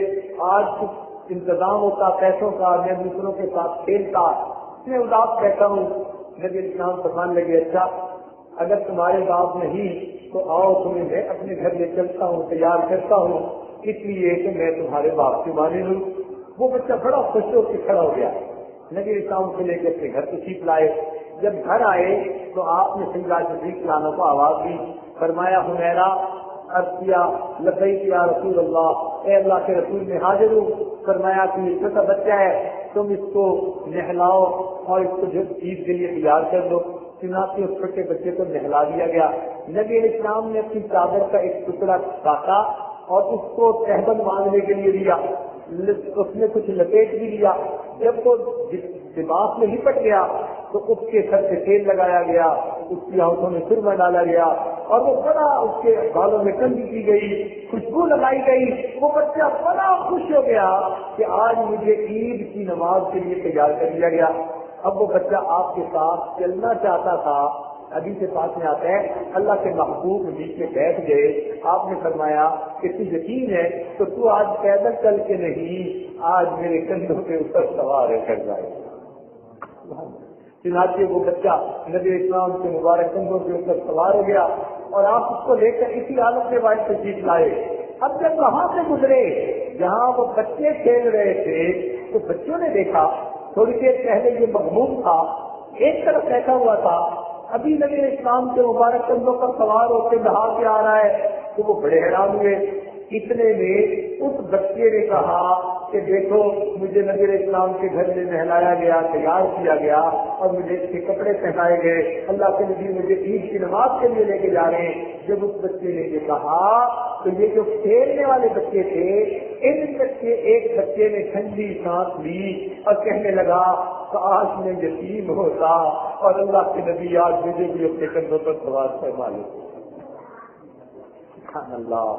آج کچھ انتظام ہوتا پیسوں کا, میں دوسروں کے ساتھ کھیلتا, میں اداس بیٹھا ہوں. نبی علیہ السلام فرمانے لگے اچھا اگر تمہارے باپ نہیں تو آؤ تمہیں میں اپنے گھر لے چلتا ہوں, تیار کرتا ہوں, اس لیے کہ میں تمہارے باپ کی مانے ہوں. وہ بچہ بڑا خوش ہو کے کھڑا ہو گیا. نبی علیہ السلام کو لے کے اپنے گھر تشریف لائے. جب گھر آئے تو آپ نے سنگا تشریف لانے کو آواز دی. فرمایا حمیرہ, عرض کیا لبیک یا رسول اللہ, اے اللہ کے رسول میں حاضر ہوں. فرمایا کہ یہ چھوٹا بچہ ہے, تم اس کو نہلاؤ اور اس کو جو عید کے لیے تیار کر دو. چنانچہ اس چھوٹے بچے کو نہلا دیا گیا. نبی علیہ السلام نے اپنی چادر کا ایک ٹکڑا کاٹا اور اس کو تہبند باندھنے کے لیے دیا. اس نے کچھ لپیٹ بھی لیا. جب وہ دماغ میں لپٹ گیا تو اس کے سر سے تیل لگایا گیا, اس کی آنکھوں میں سرما ڈالا گیا اور وہ بڑا اس کے بالوں میں کنگھی کی گئی, خوشبو لگائی گئی. وہ بچہ بڑا خوش ہو گیا کہ آج مجھے عید کی نماز کے لیے تیار کر دیا گیا. اب وہ بچہ آپ کے ساتھ چلنا چاہتا تھا. ابھی سے پاس میں آتا ہے اللہ کے محبوب بیچ میں بیٹھ گئے. آپ نے فرمایا کہ تو یقین ہے تو تو آج پیدل چل کے نہیں, آج میرے کندھوں کے اوپر سوار کر جائے. چنانچہ وہ بچہ نبی اسلام کے مبارک کندھوں کے اوپر سوار ہو گیا اور آپ اس کو لے کر اسی حالت میں باہر تشریف لائے. اب جب وہاں سے گزرے جہاں وہ بچے کھیل رہے تھے تو بچوں نے دیکھا تھوڑی دیر پہلے یہ مغموم تھا, ایک طرف بیٹھا ہوا تھا, ابھی نبی اسلام کے مبارک کندھوں پر سوار ہو کے نہا کے آ رہا ہے. تو وہ بڑے حیران ہوئے. اتنے میں اس بچے نے کہا کہ دیکھو مجھے نبی علیہ السلام کے گھر میں نہلایا گیا, تیار کیا گیا اور مجھے اس کے کپڑے پہنائے گئے. اللہ کے نبی مجھے عید کی نماز کے لیے لے کے جا رہے ہیں. جب اس بچے نے یہ کہا تو یہ جو کھیلنے والے بچے تھے ایک بچے نے ٹھنڈی سانس لی اور کہنے لگا کاش میں یتیم ہوتا اور اللہ کے نبی آج مجھے بھی اپنے کندھوں پر سوار فرما لیتے. سبحان اللہ,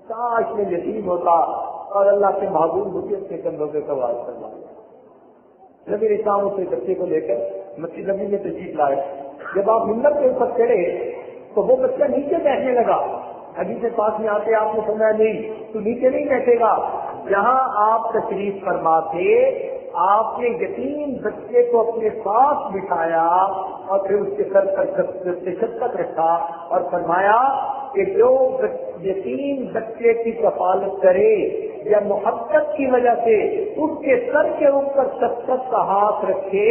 کاش میں یتیم ہوتا اور اللہ کے محبوب مجھے اپنے کندھوں پہ سوار فرما لیتے. نبی اسلام سے بچے کو لے کر مسجد نبی میں تشریف لائے. جب آپ منبر کے اوپر چڑھے تو وہ بچہ نیچے بیٹھنے لگا. ابھی سے پاس میں آتے آپ نے سمجھا نہیں تو نیچے نہیں بیٹھے گا. جہاں آپ تشریف فرما تھے آپ نے یتیم بچے کو اپنے پاس بٹھایا اور پھر اس کے سر پر شفقت رکھا اور فرمایا کہ جو یتیم بچے کی کفالت کرے یا محبت کی وجہ سے اس کے سر کے اوپر شفقت کا ہاتھ رکھے,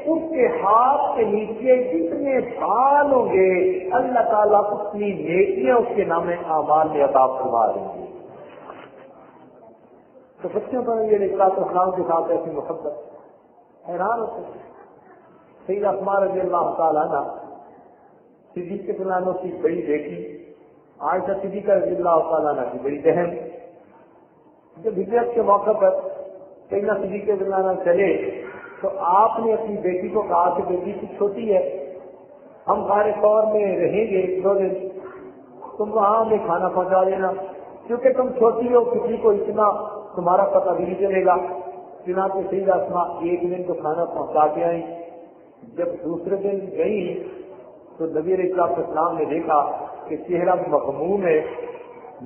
اس کے ہاتھ کے نیچے جتنے بال ہوں گے اللہ تعالیٰ اپنی نیکیاں اس کے نام اعمال میں عطا فرما دیں گے. تو بچوں پر یہ اسلام کے ساتھ ایسی محبت, حیران ہوتے. سید اسماء رضی اللہ تعالیٰ عنہ صدیق رضی اللہ عنہ کی بڑی بیٹی عائشہ صدیقہ رضی اللہ تعالیٰ عنہ کی بڑی بہن, جب ہجرت کے موقع پر سیدنا صدیق رضی اللہ عنہ چلے تو آپ نے اپنی بیٹی کو کہا کہ بیٹی کی چھوٹی ہے, ہم غار طور میں رہیں گے 2 دن, تم وہاں ہمیں کھانا پہنچا دینا کیونکہ تم چھوٹی ہو, کسی کو اتنا تمہارا پتہ بھی نہیں چلے گا. چنانچہ سیدہ اسماء ایک دن تو کھانا پہنچا کے آئی. جب دوسرے دن گئی تو نبی علیہ السلام نے دیکھا کہ چہرہ مغموم ہے,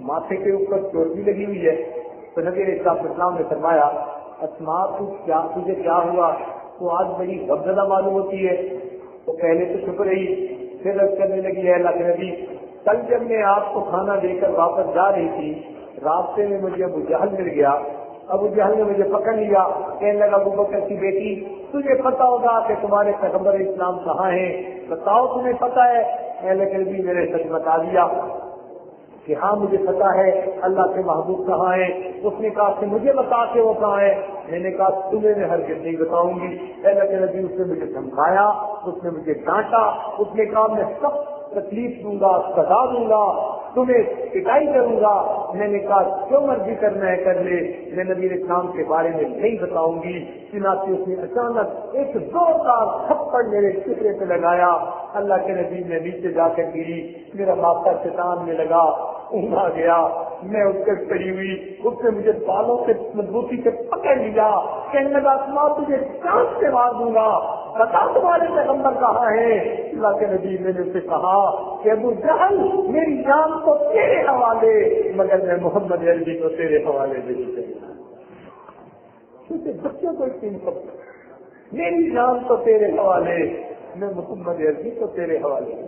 ماتھے کے اوپر چوٹی لگی ہوئی ہے. تو نبی علیہ السلام نے فرمایا اسماء تجھے کیا ہوا, تو آج بڑی غمزدہ معلوم ہوتی ہے. تو پہلے تو چپ رہی, پھر رد کرنے لگی ہے اللہ کے نبی کل جب میں آپ کو کھانا دے کر واپس جا رہی تھی راستے میں مجھے ابو جہل مل گیا. ابو جہل نے مجھے پکڑ لیا, کہنے لگا ابو بکر کی بیٹی تجھے پتا ہوگا کہ تمہارے پیغمبر اسلام کہاں ہیں, بتاؤ تمہیں پتا ہے. اللہ کے نبی میرے سچ بتا دیا کہ ہاں مجھے پتا ہے اللہ کے محبوب کہاں ہے. اس نے کہا کہ مجھے بتا کے وہ کہاں ہے. میں نے کہا تمہیں میں ہرگز نہیں بتاؤں گی. اللہ کے نبی اس نے مجھے دھمکایا, اس نے مجھے ڈانٹا, اس نے کہا میں سب تکلیف دوں گا, سزا دوں گا, تمہیں پٹائی کروں گا. میں نے کہا جو مرضی کرنا ہے کر لے, میں نبی اسلام کے بارے میں نہیں بتاؤں گی. چنانچہ اس نے اچانک ایک زوردار تھپڑ میرے چہرے پہ لگایا. اللہ کے نبی میں نیچے جا کر گری, میرا ماتھا چٹان میں لگا, اونگ آ گیا. میں اس کے کھڑی ہوئی, اس نے مجھے بالوں سے مضبوطی سے پکڑ لیا, کہنے لگا اسماء تجھے جان سے مار دوں گا, بتا تمہارے پیغمبر کہاں ہے. اللہ کے نبی نے اسے کہا کہ ابو جہل میری جان تو تیرے حوالے, مگر میں محمد عربی کو تیرے حوالے نہیں کروں. کیونکہ بچوں کو اتنی محبت, میری جان تو تیرے حوالے, میں محمد عربی کو تیرے حوالے.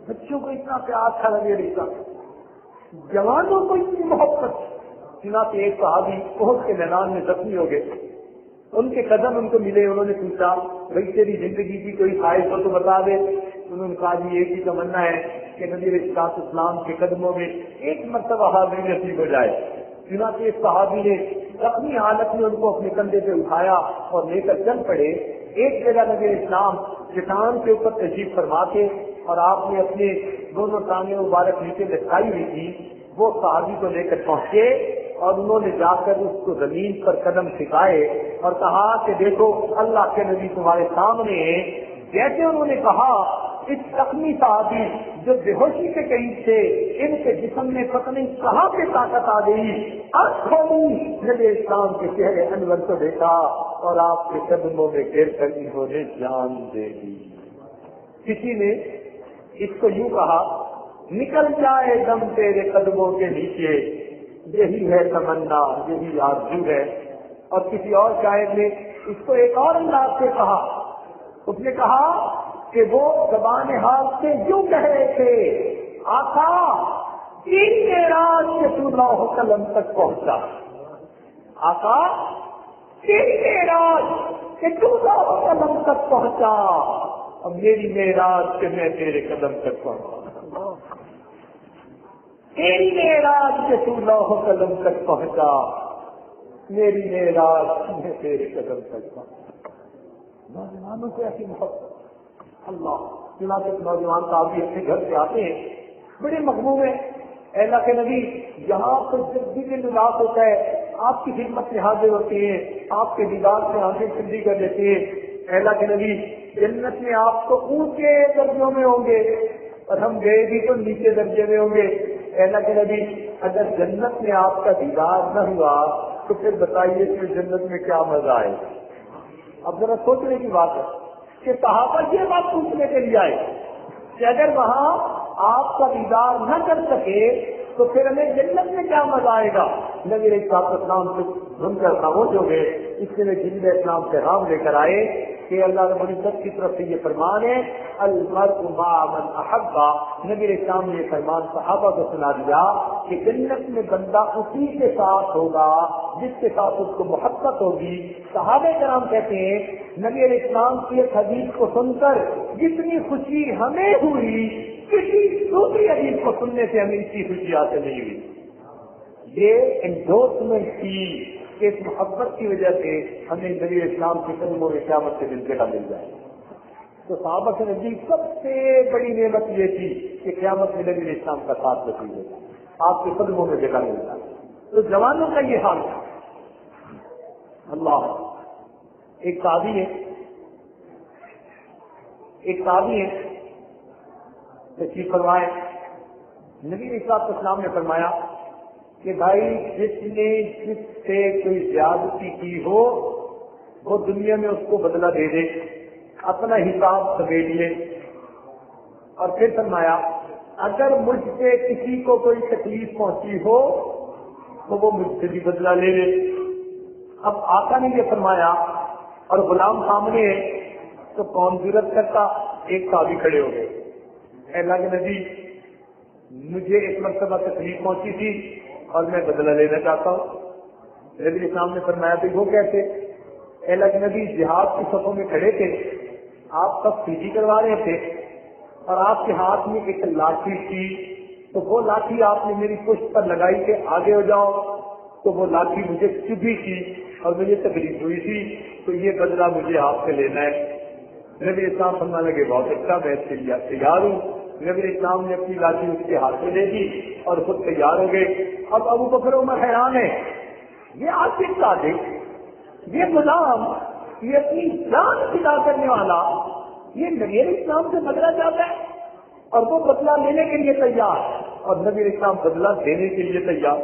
بچوں کو اتنا پیار تھا نبی رشتہ, جوانوں کو اتنی محبت. چنانچہ ایک صحابی احد کے میدان میں زخمی ہو گئے, ان کے قدم ان کو ملے, انہوں نے پوچھا بھائی تیری زندگی کی کوئی خواہش ہو تو بتا دے. انہوں نے کہا جی ایک ہی تمنا ہے کہ نبی علیہ السلام کے قدموں میں ایک مرتبہ حاضری نصیب ہو جائے. چنانچہ ایک صحابی نے زخمی حالت میں ان کو اپنے کندھے پہ اٹھایا اور لے کر چل پڑے. ایک جگہ نبی علیہ السلام چٹان کے اوپر تشریف فرما کے اور آپ نے اپنے دونوں ٹانگیں مبارک نیچے لٹکائی ہوئی تھی, وہ صحابی کو لے کر پہنچے اور انہوں نے جا کر اس کو زمین پر قدم ٹھکائے اور کہا کہ دیکھو اللہ کے نبی تمہارے سامنے ہیں. جیسے انہوں نے کہا اس زخمی صحابی جو بے ہوشی کے قریب تھے, ان کے جسم میں پتہ نہیں کہاں سے طاقت آ گئی. نبی اسلام کے چہرے انور کو دیکھا اور آپ کے قدموں میں گر کر انہوں نے جان دے دی. کسی نے اس کو یوں کہا نکل جائے دم تیرے قدموں کے نیچے, یہی ہے تمنا, یہی آرزو ہے. اور کسی اور شاعر نے اس کو ایک اور انداز سے کہا, اس نے کہا کہ وہ زبان حال سے یوں کہہ رہے تھے آقا تیری معراج سے تو لوح قلم تک پہنچا, آقا تیری معراج سے تو لوح قلم تک پہنچا, اور میری معراج سے میں تیرے قدم تک پہنچا. تیری معراج سے تو لوح قلم تک پہنچا, میری معراج میں تیرے قدم تک پہنچا. نوجوانوں سے ایسی محبت. اللہ چنانچہ نوجوان صاحب اپنے گھر سے آتے ہیں, بڑے مغموم ہیں, اے اللہ کے نبی یہاں تو جب بھی دل اداس ہوتا ہے آپ کی خدمت میں حاضر ہوتے ہیں، آپ کے دیدار سے آنکھیں ٹھنڈی کر دیتے ہیں۔ اے اللہ کے نبی جنت میں آپ تو اونچے درجوں میں ہوں گے اور ہم گئے بھی تو نیچے درجے میں ہوں گے۔ اے اللہ کے نبی اگر جنت میں آپ کا دیدار نہ ہوا تو پھر بتائیے کہ جنت میں کیا مزہ آئے۔ اب ذرا سوچنے کی بات ہے کہ صحابہ یہ بات پوچھنے کے لیے آئے کہ اگر وہاں آپ کا دیدار نہ کر سکے تو پھر ہمیں جنت میں کیا مزہ آئے گا؟ نبی علیہ السلام سے سن کر خاموش ہو گئے۔ اس لیے جن اسلام پیغام لے کر آئے کہ اللہ رب العزت کی طرف سے یہ فرمان ہے المرء مع من احب۔ نبی علیہ السلام نے یہ فرمان صحابہ کو سنا دیا کہ جنت میں بندہ اسی کے ساتھ ہوگا جس کے ساتھ اس کو محبت ہوگی۔ صحابہ کرام کہتے ہیں نبی علیہ السلام کی ایک حدیث کو سن کر جتنی خوشی ہمیں ہوئی کسی دوسری حدیث کو سننے سے ہمیں اتنی خوشی حاصل نہیں ہوئی۔ یہ انڈورسمنٹ تھی کہ اس محبت کی وجہ سے ہمیں نبی اسلام کی قدموں میں قیامت سے مل جگہ مل جائے۔ تو صحابہ کے نزدیک سب سے بڑی نعمت یہ تھی کہ قیامت میں نبی اسلام کا ساتھ نصیب ہوگا، آپ کے قدموں میں جگہ مل جائے۔ تو جوانوں کا یہ حال تھا۔ اللہ ایک صحابی ہے تشریف فرمائے، نبی علیہ السلام نے فرمایا کہ بھائی جس نے جس سے کوئی زیادتی کی ہو وہ دنیا میں اس کو بدلہ دے دے، اپنا حساب سمیٹ لے۔ اور پھر فرمایا اگر مجھ سے کسی کو کوئی تکلیف پہنچی ہو تو وہ مجھ سے بھی بدلہ لے لے۔ اب آقا نے یہ فرمایا اور غلام سامنے تو کون جرأت کرتا؟ ایک صحابی کھڑے ہو گئے، اے اللہ کے نبی مجھے ایک مرتبہ تکلیف پہنچی تھی اور میں بدلہ لینا چاہتا ہوں۔ نبی اسلام نے فرمایا کہ وہ کیسے؟ اے اللہ کے نبی جہاد کی صفوں میں کھڑے تھے، آپ سب سیدھی کروا رہے تھے اور آپ کے ہاتھ میں ایک لاٹھی تھی، تو وہ لاٹھی آپ نے میری پشت پر لگائی کہ آگے ہو جاؤ، تو وہ لاٹھی مجھے چبھی تھی اور مجھے تکلیف ہوئی تھی، تو یہ بدلہ مجھے آپ سے لینا ہے۔ نبی اسلام فرمانے لگے بہت اچھا، میں اس کے لیے تیار ہوں۔ نبی اسلام نے اپنی لاٹھی اس کے ہاتھ میں دے دی اور خود تیار ہو گئے۔ اب ابو بکر عمر حیران ہے، یہ عاشق صادق، یہ غلام، یہ اپنی جان فدا کرنے والا، یہ نبی اسلام سے بدلہ چاہتا ہے اور وہ بدلہ لینے کے لیے تیار اور نبی اسلام بدلہ دینے کے لیے تیار۔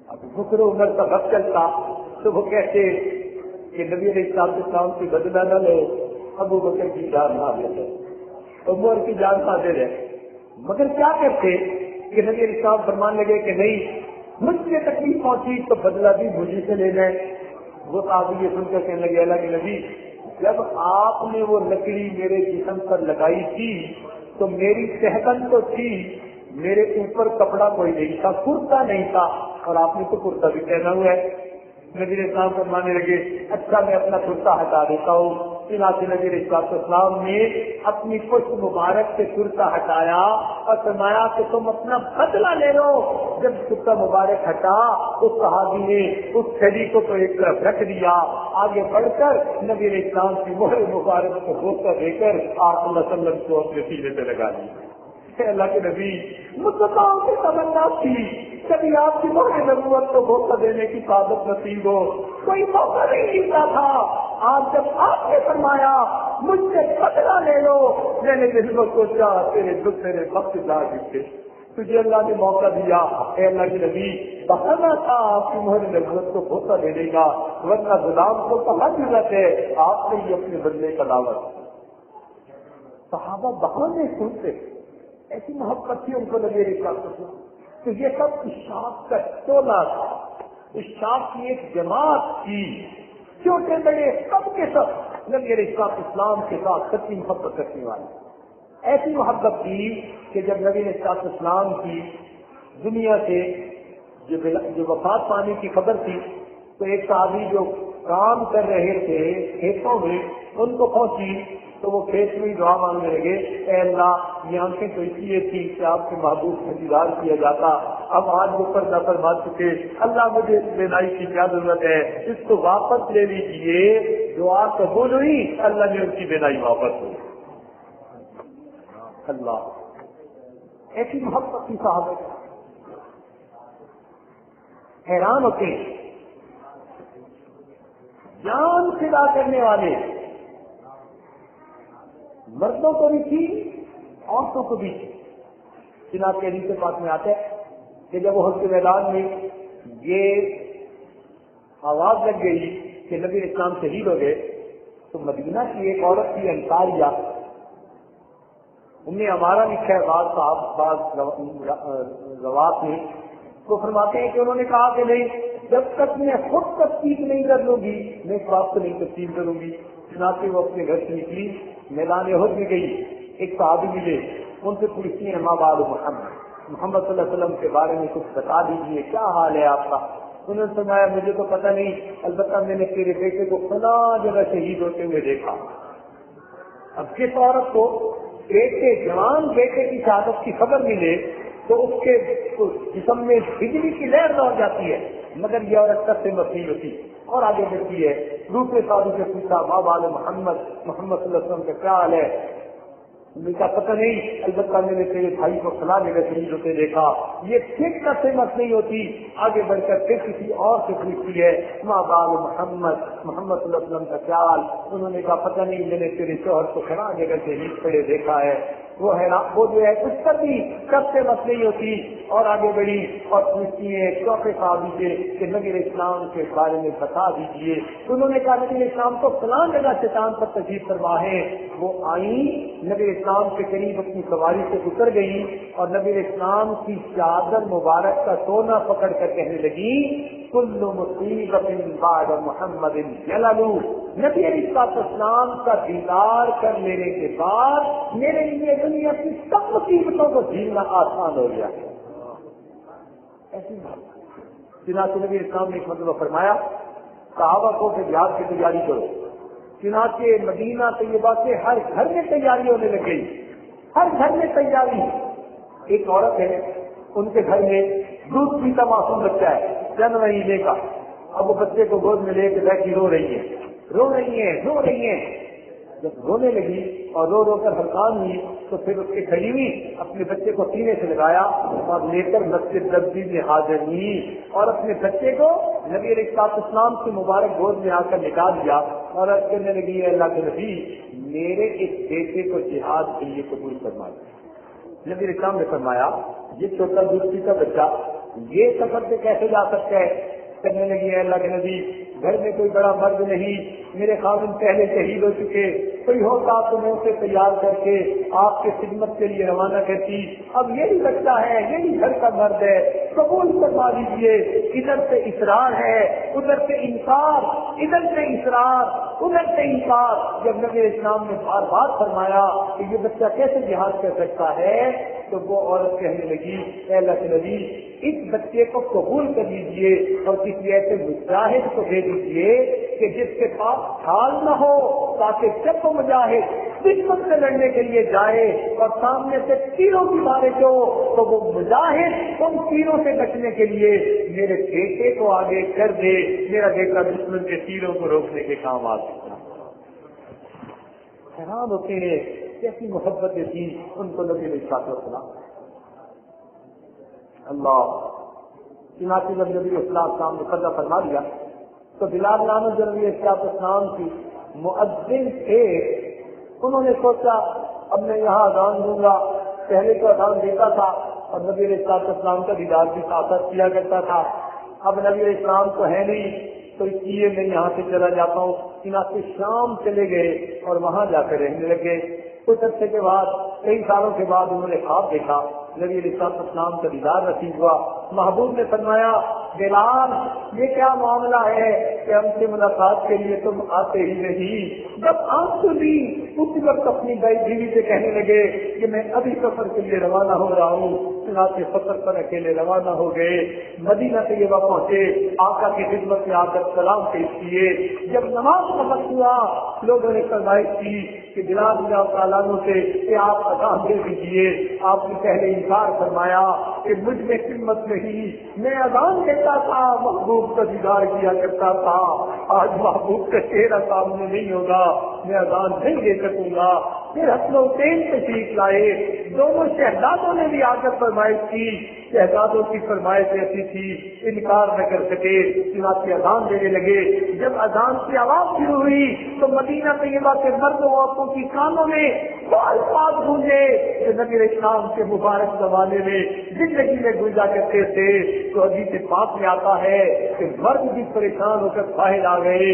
ابو بکر عمر کا وقت چلتا تو وہ کہتے کہ نبی اسلام سے بدلہ نہ لو، ابو بکر کی جان حاضر ہے، عمر کی جان حاضر ہے۔ مگر کیا کرتے کہ نبی اسلام فرمانے لگے کہ نہیں، مجھ سے تکلیف پہنچی تو بدلہ بھی مجھے سے لے لیں۔ وہ صحابی یہ سن کر کہنے لگے اللہ کے نبی جب آپ نے وہ لکڑی میرے جسم پر لگائی تھی تو میری صحت تو تھی، میرے اوپر کپڑا کوئی نہیں تھا، کرتا نہیں تھا، اور آپ نے تو کرتا بھی پہنا ہوا ہے۔ نبی اسلام فرمانے لگے اچھا میں اپنا کرتا ہٹا دیتا ہوں۔ چنانچہ نبی اسلام نے اپنی پشت مبارک سے کرتا ہٹایا اور فرمایا کہ تم اپنا بدلہ لے لو۔ جب کرتا مبارک ہٹا اس صحابی نے اس چھڑی کو تو ایک طرف رکھ دیا، آگے بڑھ کر نبی علیہ السلام کی مہر مبارک کو بوسہ دے کر آپ صلی اللہ علیہ وسلم کو اپنے سینے پہ لگا دیا۔ اللہ کے نبی مصطفیٰ کی تمنا تھی کبھی آپ کی مہر نبوت کو بوسہ دینے کی سعادت نصیب ہو، کوئی موقع نہیں ملتا تھا۔ آج جب آپ نے فرمایا مجھ سے بدلہ لے لو، میں نے دل کو سوچا تیرے دکھ میرے وقت جا چکے، تجھے اللہ نے موقع دیا۔ اے اللہ کے نبی بہانا تھا آپ کی مہر نبوت کو بوسہ دینے کا، ورنہ غلام کو کہاں ضرورت ہے، آپ نے یہ اپنے بدلے کا دعوت۔ صحابہ بہانے سنتے، ایسی محبت تھی ان کو نبی علیہ السلام کہ یہ سب اشاق کا ٹولہ تھا، اشاق کی ایک جماعت تھی، چھوٹے بڑے سب کے سب نبی علیہ السلام کے ساتھ سچی محبت رکھنے والے۔ ایسی محبت تھی کہ جب نبی علیہ السلام کی دنیا سے جو وفات پانے کی خبر تھی تو ایک صحابی جو کام کر رہے تھے کھیتوں میں ان کو پہنچی تو وہ کھیت میں دعا مانگنے لگے، اے اللہ یہ آنکھیں تو اس لیے تھی کہ آپ کے محبوب کا دیدار کیا جاتا، اب آج وہ پردہ فرما چکے، اللہ مجھے اس بینائی کی کیا ضرورت ہے، اس کو واپس لے لیجیے۔ دعا قبول ہوئی، اللہ نے ان کی بینائی واپس ہوئی۔ اللہ ایسی محبت کی صحابہ حیران ہوتے ہیں، جان فدا کرنے والے مردوں کو بھی تھی، عورتوں کو بھی تھی۔ چنانچہ حدیث پاک میں آتا ہے کہ جب احد کے میدان میں یہ آواز لگ گئی کہ نبی اسلام شہید ہو گئے، تو مدینہ کی ایک عورت تھی انصاریہ، انہیں ہمارا لکھا ہے بعض صاحب بعض روات میں، تو فرماتے ہیں کہ انہوں نے کہا کہ نہیں، جب تک میں خود تصدیق نہیں کر لوں گی میں اس بات کو نہیں تسلیم کروں گی۔ چنانچہ وہ اپنے گھر سے نکلی، میدان احد میں گئی، ایک صحابی ملے، ان سے پوچھتی ہیں ما بال محمد صلی اللہ علیہ وسلم کے بارے میں کچھ بتا دیجیے، کیا حال ہے آپ کا؟ انہوں نے فرمایا مجھے تو پتہ نہیں، البتہ میں نے تیرے بیٹے کو فلاں جگہ شہید ہوتے ہوئے دیکھا۔ اب کس عورت کو بیٹے، جوان بیٹے کی شہادت کی خبر ملے تو اس کے جسم میں بجلی کی لہر دوڑ جاتی ہے، مگر یہ عورت سب سے مسیح ہوتی اور آگے بڑھتی ہے۔ دوسرے صحابی سے پوچھا ما بال محمد صلی اللہ علیہ وسلم کا کیا حال ہے؟ ان کا پتہ نہیں، البتہ میں نے تیرے بھائی کو فلاں جگہ شہید ہوتے دیکھا۔ یہ پھر کا سے مت نہیں ہوتی، آگے بڑھ کر پھر کسی اور سے پوچھتی ہے ما بال محمد صلی اللہ علیہ وسلم کا کیا حال؟ انہوں نے کہا پتہ نہیں، میں نے تیرے شوہر کو فلاں جگہ شہید پڑے دیکھا ہے۔ وہ جو ہے اس پر بھی کب سے مت نہیں ہوتی، اور آگے بڑھی اور پوچھتی ہے چوتھے صحابی سے کہ نبی اسلام کے بارے میں بتا دیجیے۔ انہوں نے کہا نبی اسلام کو فلاں جگہ سے چاند پر تشریف فرما ہے۔ وہ آئی، نبی اسلام کے قریب اپنی سواری سے اتر گئی اور نبی اسلام کی چادر مبارک کا سونا پکڑ کر کہنے لگی کل مصیبت بعد محمد جلل، نبی علیہ السلام کا دیدار کر لینے کے بعد میرے لیے دنیا کی سب مصیبتوں کو جھیلنا آسان ہو گیا۔ ایسی بات چنانچہ نبی اسلام نے ایک مرتبہ فرمایا صحابہ کو کہ جہاد کی تیاری کرو۔ چنانچہ مدینہ طیبہ کے ہر گھر میں تیاری ہونے لگ گئی، ہر گھر میں تیاری۔ ایک عورت ہے، ان کے گھر میں دودھ پیتا معصوم بچہ ہے، چند مہینے کا۔ اب وہ بچے کو گود میں لے کے بیٹھی رو رہی ہے۔ جب رونے لگی اور رو رو کر ہلکان ہوئی تو پھر اس کے کھڑی ہوئی، اپنے بچے کو سینے سے لگایا اور لے کر مسجد نبوی میں حاضر ہوئی اور اپنے بچے کو نبی علیہ السلام کی مبارک گود میں آ کر نکال دیا اور عرض کرنے لگی ہے اللہ کے نبی میرے اس بیٹے کو جہاد کے لیے قبول فرما دیا۔ نبی علیہ السلام نے فرمایا یہ چھوٹا دوسری کا بچہ یہ سفر سے کیسے جا سکتا ہے؟ کہنے لگی ہے اللہ کے نبی گھر میں کوئی بڑا مرد نہیں، میرے خاوند پہلے شہید ہو چکے، کوئی ہوتا تو میں اسے تیار کر کے آپ کے خدمت کے لیے روانہ کرتی، اب یہی بچہ ہے، یہی گھر کا مرد ہے، قبول فرما دیجیے۔ ادھر سے اصرار ہے، ادھر سے انکار، ادھر سے اصرار، ادھر سے انکار۔ جب نبی اسلام نے بار بار فرمایا کہ یہ بچہ کیسے جہاد کر سکتا ہے تو وہ عورت کہنے لگی اے اللہ کے نبی اس بچے کو قبول کر لیجیے اور کسی ایسے مجاہد کو دے دیجیے کہ جس کے پاس ڈھال نہ ہو، تاکہ جب وہ مجاہد دشمن سے لڑنے کے لیے جائے اور سامنے سے تیروں کی بارش ہو تو وہ مجاہد ان تیروں سے بچنے کے لیے میرے بیٹے کو آگے کر دے، میرا بیٹا دشمن کے تیروں کو روکنے کے کام آ سکتا۔ حیران ہوتے ہیں کیسی محبتیں تھی ان کو نبی علیہ السلام۔ اللہ چنانچہ جب نبی السلام نے قضا فرما دیا تو بلال نام جو نبی السلام کی مؤذن تھے انہوں نے سوچا اب میں یہاں اذان دوں گا، پہلے تو اذان دیتا تھا اور نبی علیہ السلام کا دیدار بھی ساتھ کیا کرتا تھا، اب نبی علیہ السلام تو ہے نہیں تو اس لیے میں یہاں سے چلا جاتا ہوں۔ چنانچہ شام چلے گئے اور وہاں جا کر رہنے لگے۔ کچھ عرصے کے بعد کئی سالوں کے بعد انہوں نے خواب دیکھا، نبی علیہ السلام کا دیدار نصیب ہوا۔ محبوب نے فرمایا بلال یہ کیا معاملہ ہے کہ ہم سے ملاقات کے لیے تم آتے ہی نہیں؟ جب آنکھ لی اسی وقت اپنی بیوی سے کہنے لگے کہ میں ابھی سفر کے لیے روانہ ہو رہا ہوں۔ چنانچہ سفر پر اکیلے روانہ ہو گئے، مدینہ طیبہ پہنچے، آقا کی خدمت میں آ کر سلام پیش کیے۔ جب نماز کا وقت ہوا لوگوں نے فرمائش کی کہ بلال رضی اللہ تعالیٰ عنہ سے کہ آپ اذان دے دیجیے، آپ نے پہلے انکار فرمایا کہ مجھ میں قیمت نہیں، میں اذان دیتا تھا، محبوب کا دیدار کیا کرتا تھا، آج محبوب کا چہرہ سامنے نہیں ہوگا، میں اذان نہیں دے سکوں گا۔ پھر حسن حسین تشریف لائے، دونوں شہزادوں نے بھی آگر فرمائش کی، شہزادوں کی فرمائش ایسی تھی انکار نہ کر سکے، چنانچہ اذان دینے لگے۔ جب اذان کی آواز شروع ہوئی تو مدینہ طیبہ کے مرد و عورتوں کی کانوں میں وہ الفاظ گونجے کہ نبی اسلام کے مبارک زمانے میں زندگی میں گونجا کرتے تھے۔ تو حدیث پاک میں آتا ہے کہ مرد بھی پریشان ہو کر باہر آ گئے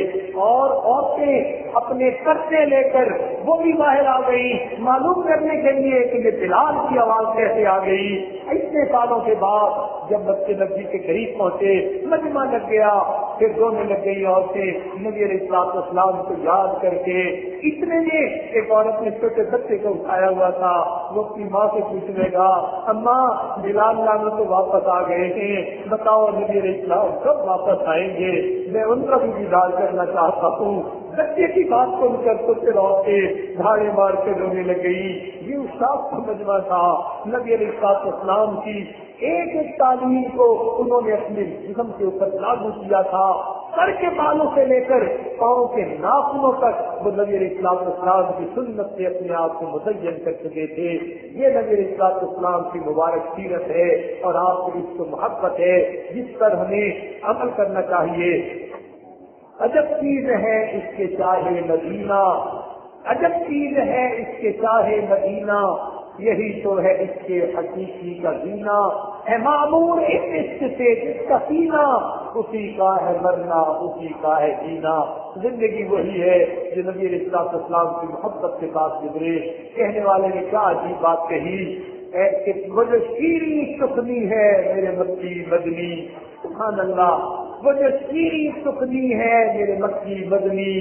اور عورتیں اپنے کرتے لے کر وہ بھی باہر آ گئی معلوم کرنے کے لیے کہ یہ بلال کی آواز کیسے آ گئی۔ اتنے سالوں کے بعد جب بچے نبی کے قریب پہنچے، مجمع لگ گیا، پھر رونے لگ گئی عورتیں نبی علیہ السلام کو یاد کر کے۔ اتنے میں ایک عورت نے چھوٹے بچے کو اٹھایا ہوا تھا، وہ اپنی ماں سے پوچھنے گا اماں بلال نام تو واپس آ گئے ہیں، بتاؤ نبی علیہ السلام کب واپس آئیں گے، میں ان کا بھی دیدار کرنا چاہتا ہوں۔ بچے کی بات سن کر تو پھر عورتیں دھاڑے مار کے رونے لگ گئی۔ یہ استاد کا مجمع تھا، نبی علیہ السلام کی ایک ایک تعلیم کو انہوں نے اپنے جسم کے اوپر لاگو کیا تھا، سر کے بالوں سے لے کر پاؤں کے ناخنوں تک وہ نبی علیہ السلام کی سنت سے اپنے آپ کو مزین کر چکے تھے۔ یہ نبی علیہ السلام کی مبارک سیرت ہے اور آپ کو اس کو محبت ہے جس پر ہمیں عمل کرنا چاہیے۔ عجب چیز ہے اس کے شاہ مدینہ، عجب چیز ہے اس کے شاہ مدینہ، یہی تو ہے اس کے حقیقی کا زینہ، ہے معمور اس عشق سے جس کا سینہ، اسی کا ہے مرنا اسی کا ہے جینا۔ زندگی وہی ہے جو نبی علیہ السلام کی محبت کے ساتھ گزرے۔ کہنے والے نے کیا عجیب بات کہی کہ وہ جو شیریں سخنی ہے میرے مکی مدنی، سبحان اللہ، وہ جو شیریں سخنی ہے میرے مکی مدنی،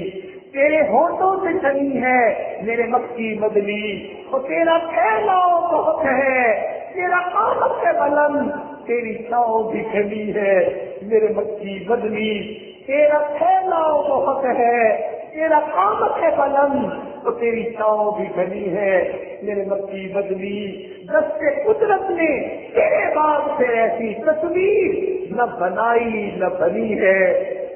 تیرے ہونٹوں سے چنی ہے میرے مکی مدنی، وہ تیرا پھیلاؤ بہت ہے، تیرا قامت ہے بلند، تیری چھاؤں بھی گھنی ہے میرے مکی مدنی، تیرا پھیلاؤ بہت ہے، تیرا قامت ہے بلند، تو تیری چھاؤں بھی گھنی ہے میرے مکی مدنی۔ دست قدرت نے تیرے بعد سے ایسی تصویر نہ بنائی نہ بنی ہے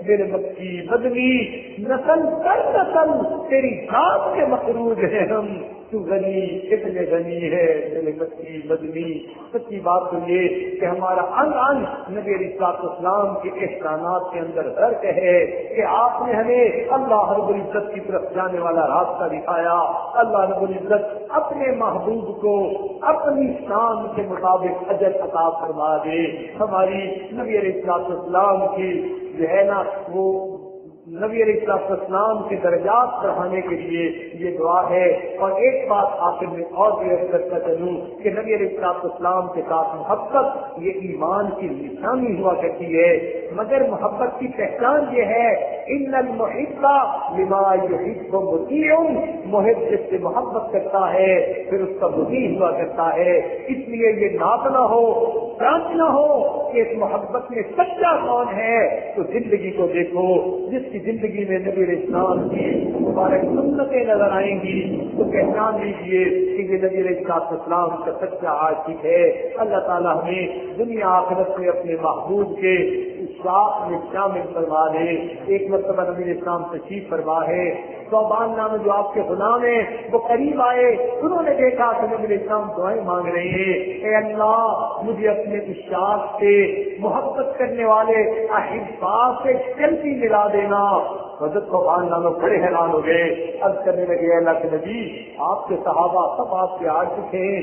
میرے مکی مدنی، نسل در نسل تیری ذات کے مقروض ہیں ہم، تو غنی کتنے غنی ہے میرے مکی مدنی۔ سچی بات تو یہ کہ ہمارا انگ انگ نبی علیہ السلام کے احسانات کے اندر غرق ہے کہ آپ نے ہمیں اللہ رب العزت کی طرف جانے والا راستہ دکھایا۔ اللہ رب العزت اپنے محبوب کو اپنی شان کے مطابق اجر عطا فرما دے۔ ہماری نبی علیہ السلام کی جو ہے نا وہ نبی علیہ السلام کے درجات بڑھانے کے لیے یہ دعا ہے۔ اور ایک بات آخر میں اور بھی عرض کرتا چلوں کہ نبی علیہ السلام کے ساتھ محبت یہ ایمان کی نشانی ہوا کرتی ہے، مگر محبت کی پہچان یہ ہے ان المحب لما یحب مطیع، محب جس سے محبت کرتا ہے پھر اس کا مطیع ہوا کرتا ہے۔ اس لیے یہ ناپ نہ ہو، جانچنا ہو کہ اس محبت میں سچا کون ہے، تو زندگی کو دیکھو، جس کی زندگی میں نبی علیہ السلام کی مبارک سنتیں نظر آئیں گی تو پہچان لیجیے کہ یہ نبی علیہ السلام کا سچا عاشق ہے۔ اللہ تعالیٰ ہمیں دنیا آخرت میں اپنے محبوب کے اشراق میں شامل فرما دے۔ ایک مرتبہ نبی علیہ السلام تشریف فرما ہے، صوبان نام جو آپ کے غلام ہیں وہ قریب آئے، انہوں نے دیکھا کہ نبی علیہ السلام دعائیں مانگ رہے ہیں، اے اللہ مجھے اپنے اشراق سے محبت کرنے والے احبا سے جلدی ملا دینا۔ حضرت صوبان ناموں بڑے حیران ہو گئے، عرض کرنے لگے اللہ کے نبی آپ کے صحابہ سب آپ کے عاشق ہیں،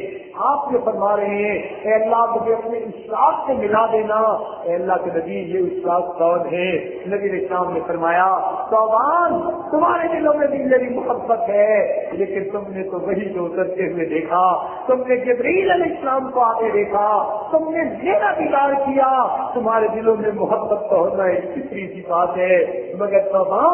آپ جو فرما رہے ہیں اے اللہ مجھے اپنے اشراق سے ملا دینا، اے اللہ کے نبی یہ اشراق کون ہے؟ نبی علیہ السلام نے فرمایا صوبان تمہارے دلوں میں بھی میری محبت ہے، لیکن تم نے تو وہی جو اترتے ہوئے دیکھا، تم نے جبریل علیہ السلام کو آتے دیکھا، تم نے میرا دیدار کیا، تمہارے دلوں میں محبت تو ہونا ایک فطری سی بات ہے، مگر صوبان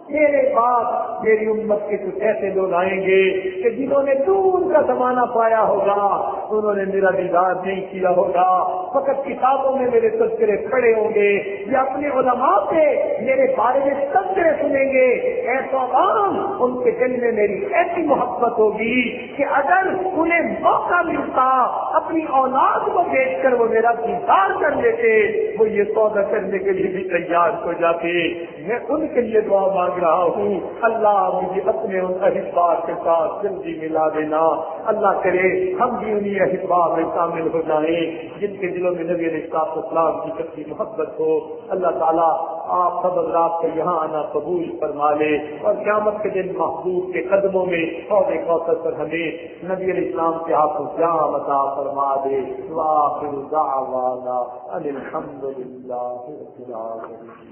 میرے بعد میری امت کے کچھ ایسے لوگ آئیں گے کہ جنہوں نے دور کا زمانہ پایا ہوگا، انہوں نے میرا دیدار نہیں کیا ہوگا، فقط کتابوں میں میرے تذکرے پڑھے ہوں گے یا اپنے علماء سے میرے بارے میں تذکرے سنیں گے، ایسا عام ان کے دل میں میری ایسی محبت ہوگی کہ اگر انہیں موقع ملتا اپنی اولاد کو دیکھ کر وہ میرا دیدار کر لیتے، وہ یہ سودا کرنے کے لیے بھی تیار ہو جاتے۔ میں ان کے لیے دعا مانگ رہا ہوں، اللہ مجھے اپنے ان احباب کے ساتھ جلدی ملا دینا۔ اللہ کرے ہم بھی انہیں احباب میں شامل ہو جائیں جن کے دلوں میں نبی علیہ السلام کی سچی محبت ہو۔ اللہ تعالیٰ آپ سب حضرات کو یہاں آنا قبول فرما لے اور قیامت کے دن محبوب کے قدموں میں حوض کوثر پر ہمیں نبی علیہ السلام کے ہاتھوں جام عطا فرما دے۔ وآخر دعوانا ان الحمد للہ رب العالمین۔